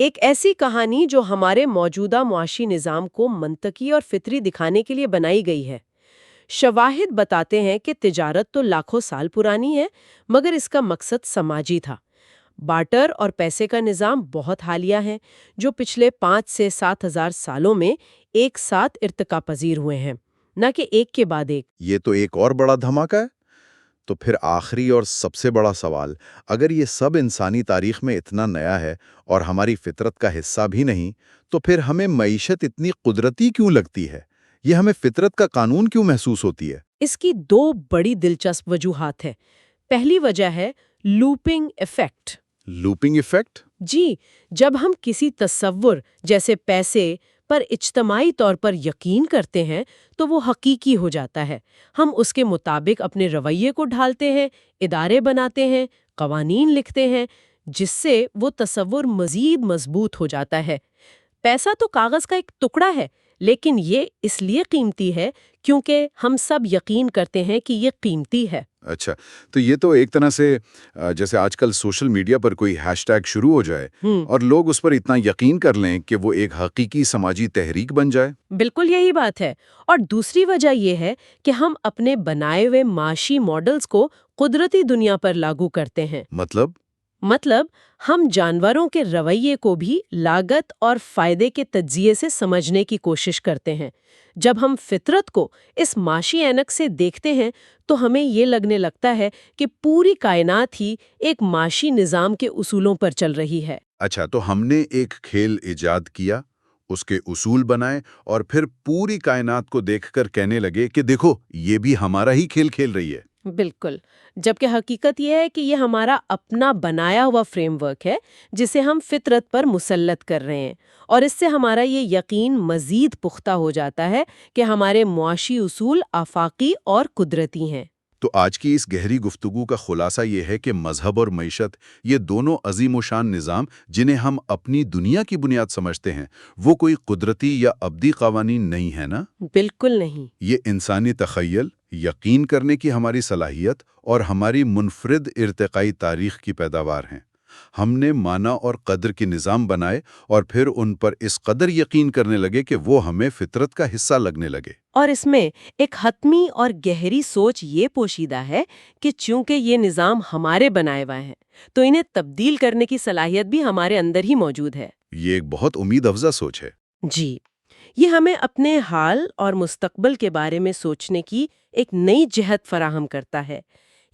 ایک ایسی کہانی جو ہمارے موجودہ معاشی نظام کو منطقی اور فطری دکھانے کے لیے بنائی گئی ہے۔ شواہد بتاتے ہیں کہ تجارت تو لاکھوں سال پرانی ہے، مگر اس کا مقصد سماجی تھا۔ بارٹر اور پیسے کا نظام بہت حالیہ ہے، جو پچھلے 5 سے 7 ہزار سالوں میں ایک ساتھ ارتقا پذیر ہوئے ہیں، نہ کہ ایک کے بعد ایک۔ یہ تو ایک اور بڑا دھماکہ ہے۔ تو پھر آخری اور سب سے بڑا سوال، اگر یہ سب انسانی تاریخ میں اتنا نیا ہے اور ہماری فطرت کا حصہ بھی نہیں، تو پھر ہمیں معیشت اتنی قدرتی کیوں لگتی ہے؟ یہ ہمیں فطرت کا قانون کیوں محسوس ہوتی ہے؟ اس کی 2 بڑی دلچسپ وجوہات ہیں۔ پہلی وجہ ہے لوپنگ ایفیکٹ۔ Looping effect? جی، جب ہم کسی تصور جیسے پیسے پر اجتماعی طور پر یقین کرتے ہیں تو وہ حقیقی ہو جاتا ہے۔ ہم اس کے مطابق اپنے رویے کو ڈھالتے ہیں، ادارے بناتے ہیں، قوانین لکھتے ہیں، جس سے وہ تصور مزید مضبوط ہو جاتا ہے۔ پیسہ تو کاغذ کا ایک ٹکڑا ہے، لیکن یہ اس لیے قیمتی ہے کیونکہ ہم سب یقین کرتے ہیں کہ یہ قیمتی ہے۔ اچھا، تو یہ تو ایک طرح سے جیسے آج کل سوشل میڈیا پر کوئی ہیش ٹیگ شروع ہو جائے اور لوگ اس پر اتنا یقین کر لیں کہ وہ ایک حقیقی سماجی تحریک بن جائے۔ بالکل یہی بات ہے۔ اور دوسری وجہ یہ ہے کہ ہم اپنے بنائے ہوئے معاشی ماڈلز کو قدرتی دنیا پر لاگو کرتے ہیں۔ مطلب ہم جانوروں کے رویے کو بھی لاگت اور فائدے کے تجزیے سے سمجھنے کی کوشش کرتے ہیں۔ جب ہم فطرت کو اس معاشی اینک سے دیکھتے ہیں تو ہمیں یہ لگنے لگتا ہے کہ پوری کائنات ہی ایک معاشی نظام کے اصولوں پر چل رہی ہے۔ اچھا، تو ہم نے ایک کھیل ایجاد کیا، اس کے اصول بنائے اور پھر پوری کائنات کو دیکھ کر کہنے لگے کہ دیکھو یہ بھی ہمارا ہی کھیل کھیل رہی ہے۔ بالکل، جبکہ حقیقت یہ ہے کہ یہ ہمارا اپنا بنایا ہوا فریم ورک ہے جسے ہم فطرت پر مسلط کر رہے ہیں، اور اس سے ہمارا یہ یقین مزید پختہ ہو جاتا ہے کہ ہمارے معاشی اصول آفاقی اور قدرتی ہیں۔ تو آج کی اس گہری گفتگو کا خلاصہ یہ ہے کہ مذہب اور معیشت، یہ دونوں عظیم و شان نظام جنہیں ہم اپنی دنیا کی بنیاد سمجھتے ہیں، وہ کوئی قدرتی یا ابدی قوانین نہیں ہے نا؟ بالکل نہیں۔ یہ انسانی تخیل، یقین کرنے کی ہماری صلاحیت اور ہماری منفرد ارتقائی تاریخ کی پیداوار ہیں۔ ہم نے معنی اور قدر کے نظام بنائے اور پھر ان پر اس قدر یقین کرنے لگے کہ وہ ہمیں فطرت کا حصہ لگنے لگے۔ اور اس میں ایک حتمی اور گہری سوچ یہ پوشیدہ ہے کہ چونکہ یہ نظام ہمارے بنائے ہوئے ہیں تو انہیں تبدیل کرنے کی صلاحیت بھی ہمارے اندر ہی موجود ہے۔ یہ ایک بہت امید افزا سوچ ہے۔ جی، یہ ہمیں اپنے حال اور مستقبل کے بارے میں سوچنے کی ایک نئی جہت فراہم کرتا ہے۔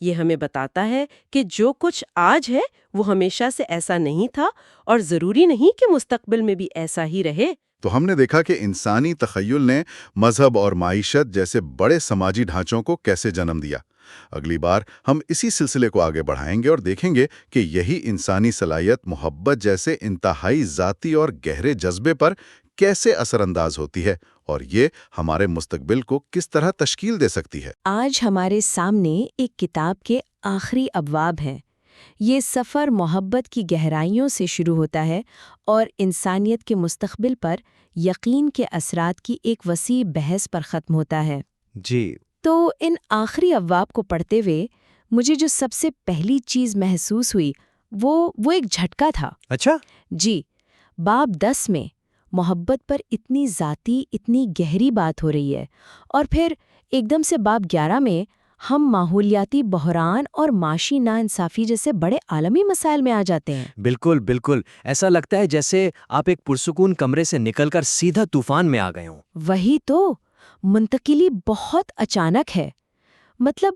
یہ ہمیں بتاتا ہے کہ جو کچھ آج ہے وہ ہمیشہ سے ایسا نہیں تھا اور ضروری نہیں کہ مستقبل میں بھی ایسا ہی رہے۔ تو ہم نے دیکھا کہ انسانی تخیل نے مذہب اور معیشت جیسے بڑے سماجی ڈھانچوں کو کیسے جنم دیا۔ اگلی بار ہم اسی سلسلے کو آگے بڑھائیں گے اور دیکھیں گے کہ یہی انسانی صلاحیت محبت جیسے انتہائی ذاتی اور گہرے جذبے پر کیسے اثر انداز ہوتی ہے اور یہ ہمارے مستقبل کو کس طرح تشکیل دے سکتی ہے۔ آج ہمارے سامنے ایک کتاب کے آخری ابواب ہیں۔ یہ سفر محبت کی گہرائیوں سے شروع ہوتا ہے اور انسانیت کے مستقبل پر یقین کے اثرات کی ایک وسیع بحث پر ختم ہوتا ہے۔ جی، تو ان آخری ابواب کو پڑھتے ہوئے مجھے جو سب سے پہلی چیز محسوس ہوئی وہ ایک جھٹکا تھا۔ اچھا؟ جی، باب 10 میں محبت پر اتنی ذاتی، اتنی گہری بات ہو رہی ہے، اور پھر ایک دم سے باب 11 میں ہم ماحولیاتی بحران اور معاشی ناانصافی جیسے بڑے عالمی مسائل میں آ جاتے ہیں۔ بالکل بالکل، ایسا لگتا ہے جیسے آپ ایک پرسکون کمرے سے نکل کر سیدھا طوفان میں آ گئے ہوں۔ وہی تو، منتقلی بہت اچانک ہے۔ مطلب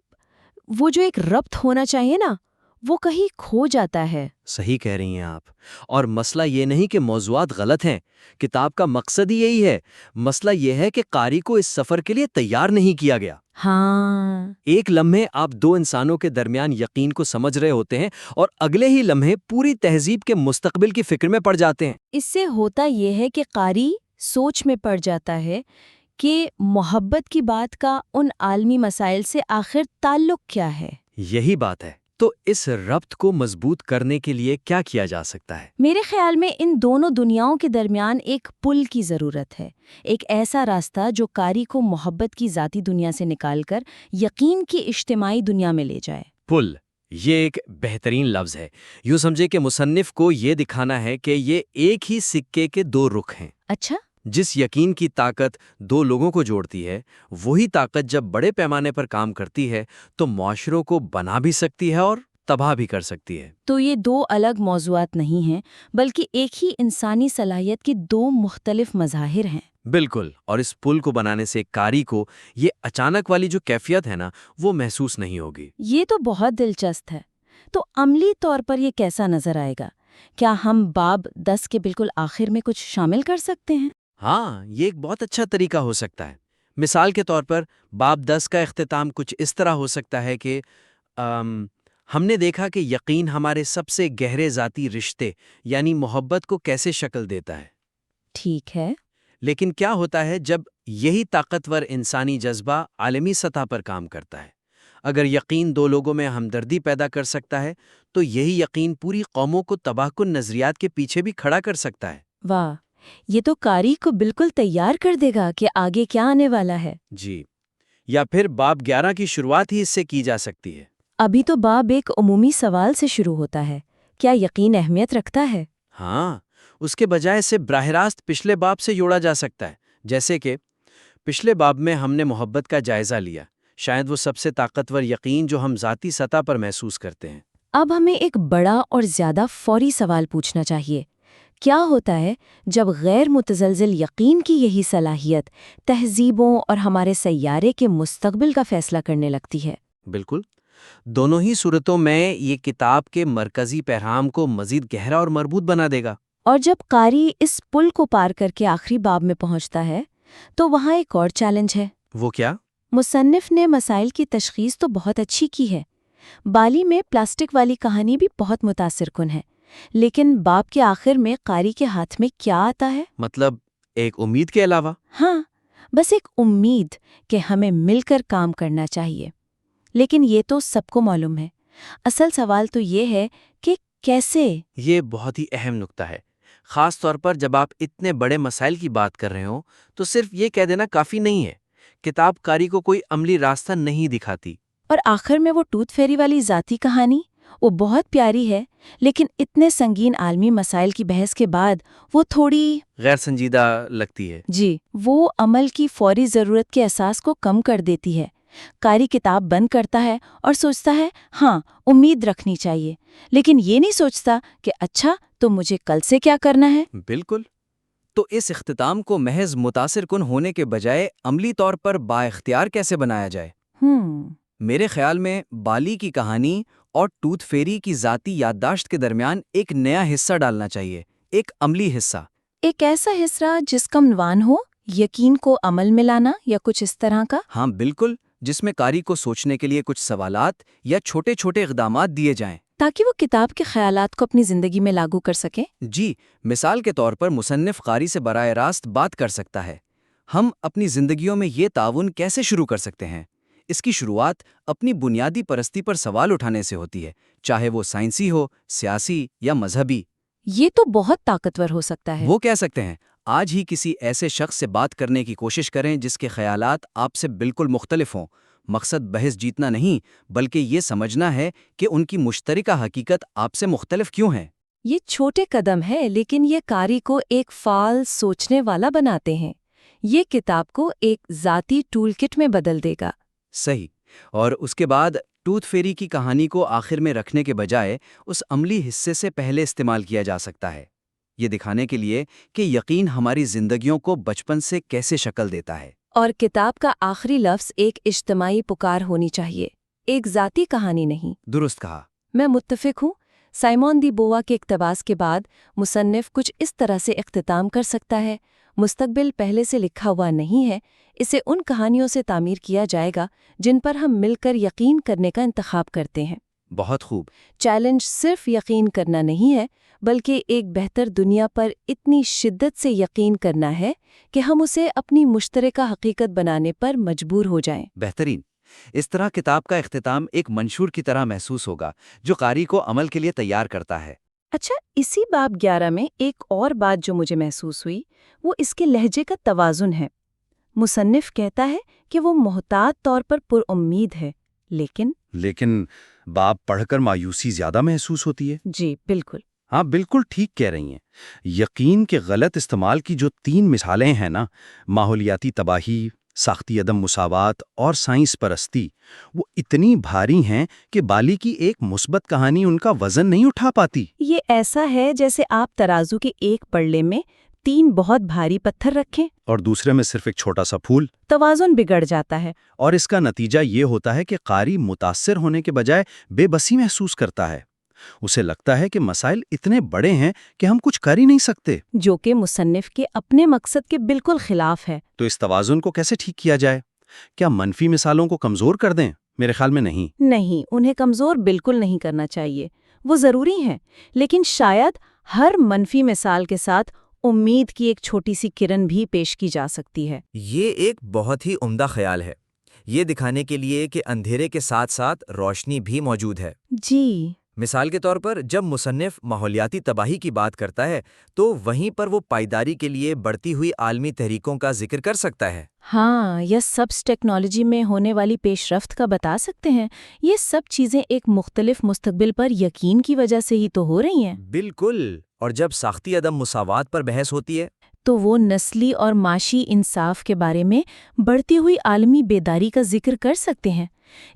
وہ جو ایک ربط ہونا چاہیے نا، وہ کہیں کھو جاتا ہے۔ صحیح کہہ رہی ہیں آپ۔ اور مسئلہ یہ نہیں کہ موضوعات غلط ہیں، کتاب کا مقصد ہی یہی ہے۔ مسئلہ یہ ہے کہ قاری کو اس سفر کے لیے تیار نہیں کیا گیا۔ ہاں، ایک لمحے آپ دو انسانوں کے درمیان یقین کو سمجھ رہے ہوتے ہیں اور اگلے ہی لمحے پوری تہذیب کے مستقبل کی فکر میں پڑ جاتے ہیں۔ اس سے ہوتا یہ ہے کہ قاری سوچ میں پڑ جاتا ہے کہ محبت کی بات کا ان عالمی مسائل سے آخر تعلق کیا ہے۔ یہی بات ہے۔ تو اس ربط کو مضبوط کرنے کے لیے کیا کیا جا سکتا ہے؟ میرے خیال میں ان دونوں دنیاؤں کے درمیان ایک پل کی ضرورت ہے، ایک ایسا راستہ جو قاری کو محبت کی ذاتی دنیا سے نکال کر یقین کی اجتماعی دنیا میں لے جائے۔ پل، یہ ایک بہترین لفظ ہے۔ یوں سمجھے کہ مصنف کو یہ دکھانا ہے کہ یہ ایک ہی سکے کے دو رخ ہیں۔ اچھا، جس یقین کی طاقت دو لوگوں کو جوڑتی ہے، وہی طاقت جب بڑے پیمانے پر کام کرتی ہے تو معاشروں کو بنا بھی سکتی ہے اور تباہ بھی کر سکتی ہے۔ تو یہ دو الگ موضوعات نہیں ہیں بلکہ ایک ہی انسانی صلاحیت کے دو مختلف مظاہر ہیں۔ بالکل، اور اس پل کو بنانے سے قاری کو یہ اچانک والی جو کیفیت ہے نا، وہ محسوس نہیں ہوگی۔ یہ تو بہت دلچسپ ہے۔ تو عملی طور پر یہ کیسا نظر آئے گا؟ کیا ہم باب 10 کے بالکل آخر میں کچھ شامل کر سکتے ہیں؟ ہاں، یہ ایک بہت اچھا طریقہ ہو سکتا ہے۔ مثال کے طور پر باب 10 کا اختتام کچھ اس طرح ہو سکتا ہے کہ ہم نے دیکھا کہ یقین ہمارے سب سے گہرے ذاتی رشتے یعنی محبت کو کیسے شکل دیتا ہے۔ ٹھیک ہے۔ لیکن کیا ہوتا ہے جب یہی طاقتور انسانی جذبہ عالمی سطح پر کام کرتا ہے؟ اگر یقین دو لوگوں میں ہمدردی پیدا کر سکتا ہے تو یہی یقین پوری قوموں کو تباہ کن نظریات کے پیچھے بھی کھڑا کر سکتا ہے۔ واہ، یہ تو قاری کو بالکل تیار کر دے گا کہ آگے کیا آنے والا ہے۔ جی، یا پھر باب 11 کی شروعات ہی اس سے کی جا سکتی ہے۔ ابھی تو باب ایک عمومی سوال سے شروع ہوتا ہے، کیا یقین اہمیت رکھتا ہے؟ ہاں، اس کے بجائے اسے براہ راست پچھلے باب سے جوڑا جا سکتا ہے، جیسے کہ پچھلے باب میں ہم نے محبت کا جائزہ لیا، شاید وہ سب سے طاقتور یقین جو ہم ذاتی سطح پر محسوس کرتے ہیں۔ اب ہمیں ایک بڑا اور زیادہ فوری سوال پوچھنا چاہیے، کیا ہوتا ہے جب غیر متزلزل یقین کی یہی صلاحیت تہذیبوں اور ہمارے سیارے کے مستقبل کا فیصلہ کرنے لگتی ہے؟ بالکل، دونوں ہی صورتوں میں یہ کتاب کے مرکزی پیغام کو مزید گہرا اور مربوط بنا دے گا۔ اور جب قاری اس پل کو پار کر کے آخری باب میں پہنچتا ہے تو وہاں ایک اور چیلنج ہے۔ وہ کیا؟ مصنف نے مسائل کی تشخیص تو بہت اچھی کی ہے، بالی میں پلاسٹک والی کہانی بھی بہت متاثر کن ہے، لیکن باب کے آخر میں قاری کے ہاتھ میں کیا آتا ہے؟ مطلب ایک امید کے علاوہ؟ ہاں، بس ایک امید کہ ہمیں مل کر کام کرنا چاہیے۔ لیکن یہ تو سب کو معلوم ہے، اصل سوال تو یہ ہے کہ کیسے؟ یہ بہت ہی اہم نکتہ ہے، خاص طور پر جب آپ اتنے بڑے مسائل کی بات کر رہے ہوں تو صرف یہ کہہ دینا کافی نہیں ہے۔ کتاب قاری کو کوئی عملی راستہ نہیں دکھاتی۔ اور آخر میں وہ ٹوتھ فیری والی ذاتی کہانی، وہ بہت پیاری ہے، لیکن اتنے سنگین عالمی مسائل کی بحث کے بعد وہ تھوڑی غیر سنجیدہ لگتی ہے۔ جی، وہ عمل کی فوری ضرورت کے احساس کو کم کر دیتی ہے۔ قاری کتاب بند کرتا ہے اور سوچتا ہے ہاں امید رکھنی چاہیے، لیکن یہ نہیں سوچتا کہ اچھا تو مجھے کل سے کیا کرنا ہے۔ بالکل، تو اس اختتام کو محض متاثر کن ہونے کے بجائے عملی طور پر بااختیار کیسے بنایا جائے؟ میرے خیال میں بالی کی کہانی اور ٹوتھ فیری کی ذاتی یادداشت کے درمیان ایک نیا حصہ ڈالنا چاہیے، ایک عملی حصہ۔ ایک ایسا حصہ جس کا عنوان ہو یقین کو عمل میں لانا یا کچھ اس طرح کا؟ ہاں بالکل، جس میں قاری کو سوچنے کے لیے کچھ سوالات یا چھوٹے چھوٹے اقدامات دیے جائیں تاکہ وہ کتاب کے خیالات کو اپنی زندگی میں لاگو کر سکے۔ جی، مثال کے طور پر مصنف قاری سے براہ راست بات کر سکتا ہے، ہم اپنی زندگیوں میں یہ تعاون کیسے شروع کر سکتے ہیں؟ اس کی شروعات اپنی بنیادی پرستی پر سوال اٹھانے سے ہوتی ہے، چاہے وہ سائنسی ہو، سیاسی یا مذہبی۔ یہ تو بہت طاقتور ہو سکتا ہے۔ وہ کہہ سکتے ہیں آج ہی کسی ایسے شخص سے بات کرنے کی کوشش کریں جس کے خیالات آپ سے بالکل مختلف ہوں۔ مقصد بحث جیتنا نہیں بلکہ یہ سمجھنا ہے کہ ان کی مشترکہ حقیقت آپ سے مختلف کیوں ہے۔ یہ چھوٹے قدم ہے لیکن یہ قاری کو ایک فعال سوچنے والا بناتے ہیں۔ یہ کتاب کو ایک ذاتی ٹول کٹ میں بدل دے گا۔ صحیح، اور اس کے بعد ٹوتھ فیری کی کہانی کو آخر میں رکھنے کے بجائے اس عملی حصے سے پہلے استعمال کیا جا سکتا ہے، یہ دکھانے کے لیے کہ یقین ہماری زندگیوں کو بچپن سے کیسے شکل دیتا ہے۔ اور کتاب کا آخری لفظ ایک اجتماعی پکار ہونی چاہیے، ایک ذاتی کہانی نہیں۔ درست کہا۔ میں متفق ہوں۔ سائمون دی بووا کے اقتباس کے بعد مصنف کچھ اس طرح سے اختتام کر سکتا ہے، مستقبل پہلے سے لکھا ہوا نہیں ہے، اسے ان کہانیوں سے تعمیر کیا جائے گا جن پر ہم مل کر یقین کرنے کا انتخاب کرتے ہیں۔ بہت خوب۔ چیلنج صرف یقین کرنا نہیں ہے، بلکہ ایک بہتر دنیا پر اتنی شدت سے یقین کرنا ہے کہ ہم اسے اپنی مشترکہ حقیقت بنانے پر مجبور ہو جائیں۔ بہترین۔ اس طرح کتاب کا اختتام ایک منشور کی طرح محسوس ہوگا جو قاری کو عمل کے لیے تیار کرتا ہے۔ اچھا، اسی باب 11 میں ایک اور بات جو مجھے محسوس ہوئی وہ اس کے لہجے کا توازن ہے۔ مصنف کہتا ہے کہ وہ محتاط طور پر پر امید ہے، لیکن باب پڑھ کر مایوسی زیادہ محسوس ہوتی ہے۔ جی بالکل۔ ہاں بالکل ٹھیک کہہ رہی ہیں۔ یقین کے غلط استعمال کی جو 3 مثالیں ہیں نا، ماحولیاتی تباہی، ساختی عدم مساوات اور سائنس پرستی، وہ اتنی بھاری ہیں کہ بالی کی ایک مثبت کہانی ان کا وزن نہیں اٹھا پاتی۔ یہ ایسا ہے جیسے آپ ترازو کے ایک پلڑے میں 3 بہت بھاری پتھر رکھیں اور دوسرے میں صرف ایک چھوٹا سا پھول۔ توازن بگڑ جاتا ہے۔ اور اس کا نتیجہ یہ ہوتا ہے کہ قاری متاثر ہونے کے بجائے بے بسی محسوس کرتا ہے۔ اسے لگتا ہے کہ مسائل اتنے بڑے ہیں کہ ہم کچھ کر ہی نہیں سکتے، جو کہ مصنف کے اپنے مقصد کے بالکل خلاف ہے۔ تو اس توازن کو کیسے ٹھیک کیا جائے؟ کیا منفی مثالوں کو کمزور کر دیں؟ میرے خیال میں نہیں، انہیں کمزور بالکل نہیں کرنا چاہیے۔ وہ ضروری ہیں، لیکن شاید ہر منفی مثال کے ساتھ امید کی ایک چھوٹی سی کرن بھی پیش کی جا سکتی ہے۔ یہ ایک بہت ہی عمدہ خیال ہے، یہ دکھانے کے لیے کہ اندھیرے کے ساتھ ساتھ روشنی بھی موجود ہے۔ جی مثال کے طور پر جب مصنف ماحولیاتی تباہی کی بات کرتا ہے تو وہیں پر وہ پائیداری کے لیے بڑھتی ہوئی عالمی تحریکوں کا ذکر کر سکتا ہے۔ ہاں، یا سبز ٹیکنالوجی میں ہونے والی پیش رفت کا بتا سکتے ہیں۔ یہ سب چیزیں ایک مختلف مستقبل پر یقین کی وجہ سے ہی تو ہو رہی ہیں۔ بالکل۔ اور جب ساختی عدم مساوات پر بحث ہوتی ہے تو وہ نسلی اور معاشی انصاف کے بارے میں بڑھتی ہوئی عالمی بیداری کا ذکر کر سکتے ہیں۔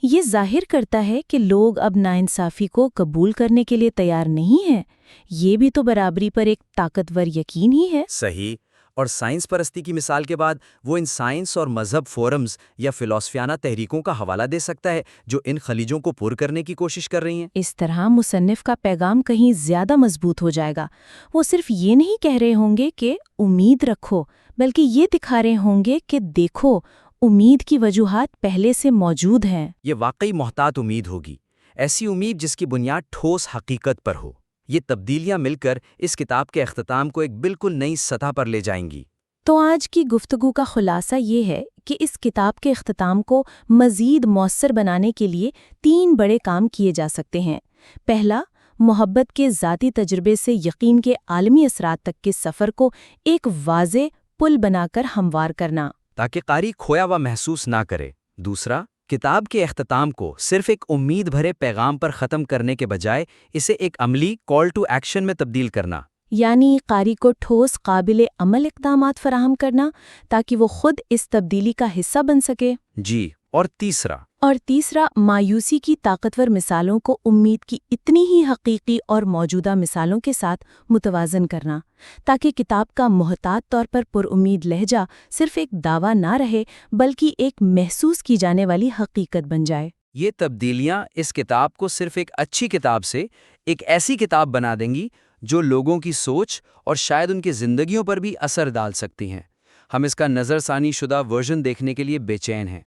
یہ ظاہر کرتا ہے کہ لوگ اب ناانصافی کو قبول کرنے کے لیے تیار نہیں ہیں۔ یہ بھی تو برابری پر ایک طاقتور یقین ہی ہے۔ صحیح۔ اور سائنس پرستی کی مثال کے بعد وہ ان سائنس اور مذہب فورمز یا فلسفیانہ تحریکوں کا حوالہ دے سکتا ہے جو ان خلیجوں کو پر کرنے کی کوشش کر رہی ہیں۔ اس طرح مصنف کا پیغام کہیں زیادہ مضبوط ہو جائے گا۔ وہ صرف یہ نہیں کہہ رہے ہوں گے کہ امید رکھو، بلکہ یہ دکھا رہے ہوں گے کہ دیکھو، امید کی وجوہات پہلے سے موجود ہیں۔ یہ واقعی محتاط امید ہوگی، ایسی امید جس کی بنیاد ٹھوس حقیقت پر ہو۔ یہ تبدیلیاں مل کر اس کتاب کے اختتام کو ایک بالکل نئی سطح پر لے جائیں گی۔ تو آج کی گفتگو کا خلاصہ یہ ہے کہ اس کتاب کے اختتام کو مزید مؤثر بنانے کے لیے 3 بڑے کام کیے جا سکتے ہیں۔ پہلا، محبت کے ذاتی تجربے سے یقین کے عالمی اثرات تک کے سفر کو ایک واضح پل بنا کر ہموار کرنا، تاکہ قاری کھویا ہوا محسوس نہ کرے۔ دوسرا، کتاب کے اختتام کو صرف ایک امید بھرے پیغام پر ختم کرنے کے بجائے اسے ایک عملی کال ٹو ایکشن میں تبدیل کرنا، یعنی قاری کو ٹھوس قابل عمل اقدامات فراہم کرنا تاکہ وہ خود اس تبدیلی کا حصہ بن سکے۔ جی۔ اور تیسرا، مایوسی کی طاقتور مثالوں کو امید کی اتنی ہی حقیقی اور موجودہ مثالوں کے ساتھ متوازن کرنا، تاکہ کتاب کا محتاط طور پر امید لہجہ صرف ایک دعویٰ نہ رہے بلکہ ایک محسوس کی جانے والی حقیقت بن جائے۔ یہ تبدیلیاں اس کتاب کو صرف ایک اچھی کتاب سے ایک ایسی کتاب بنا دیں گی جو لوگوں کی سوچ اور شاید ان کی زندگیوں پر بھی اثر ڈال سکتی ہیں۔ ہم اس کا نظر ثانی شدہ ورژن دیکھنے کے لیے بے چین ہیں۔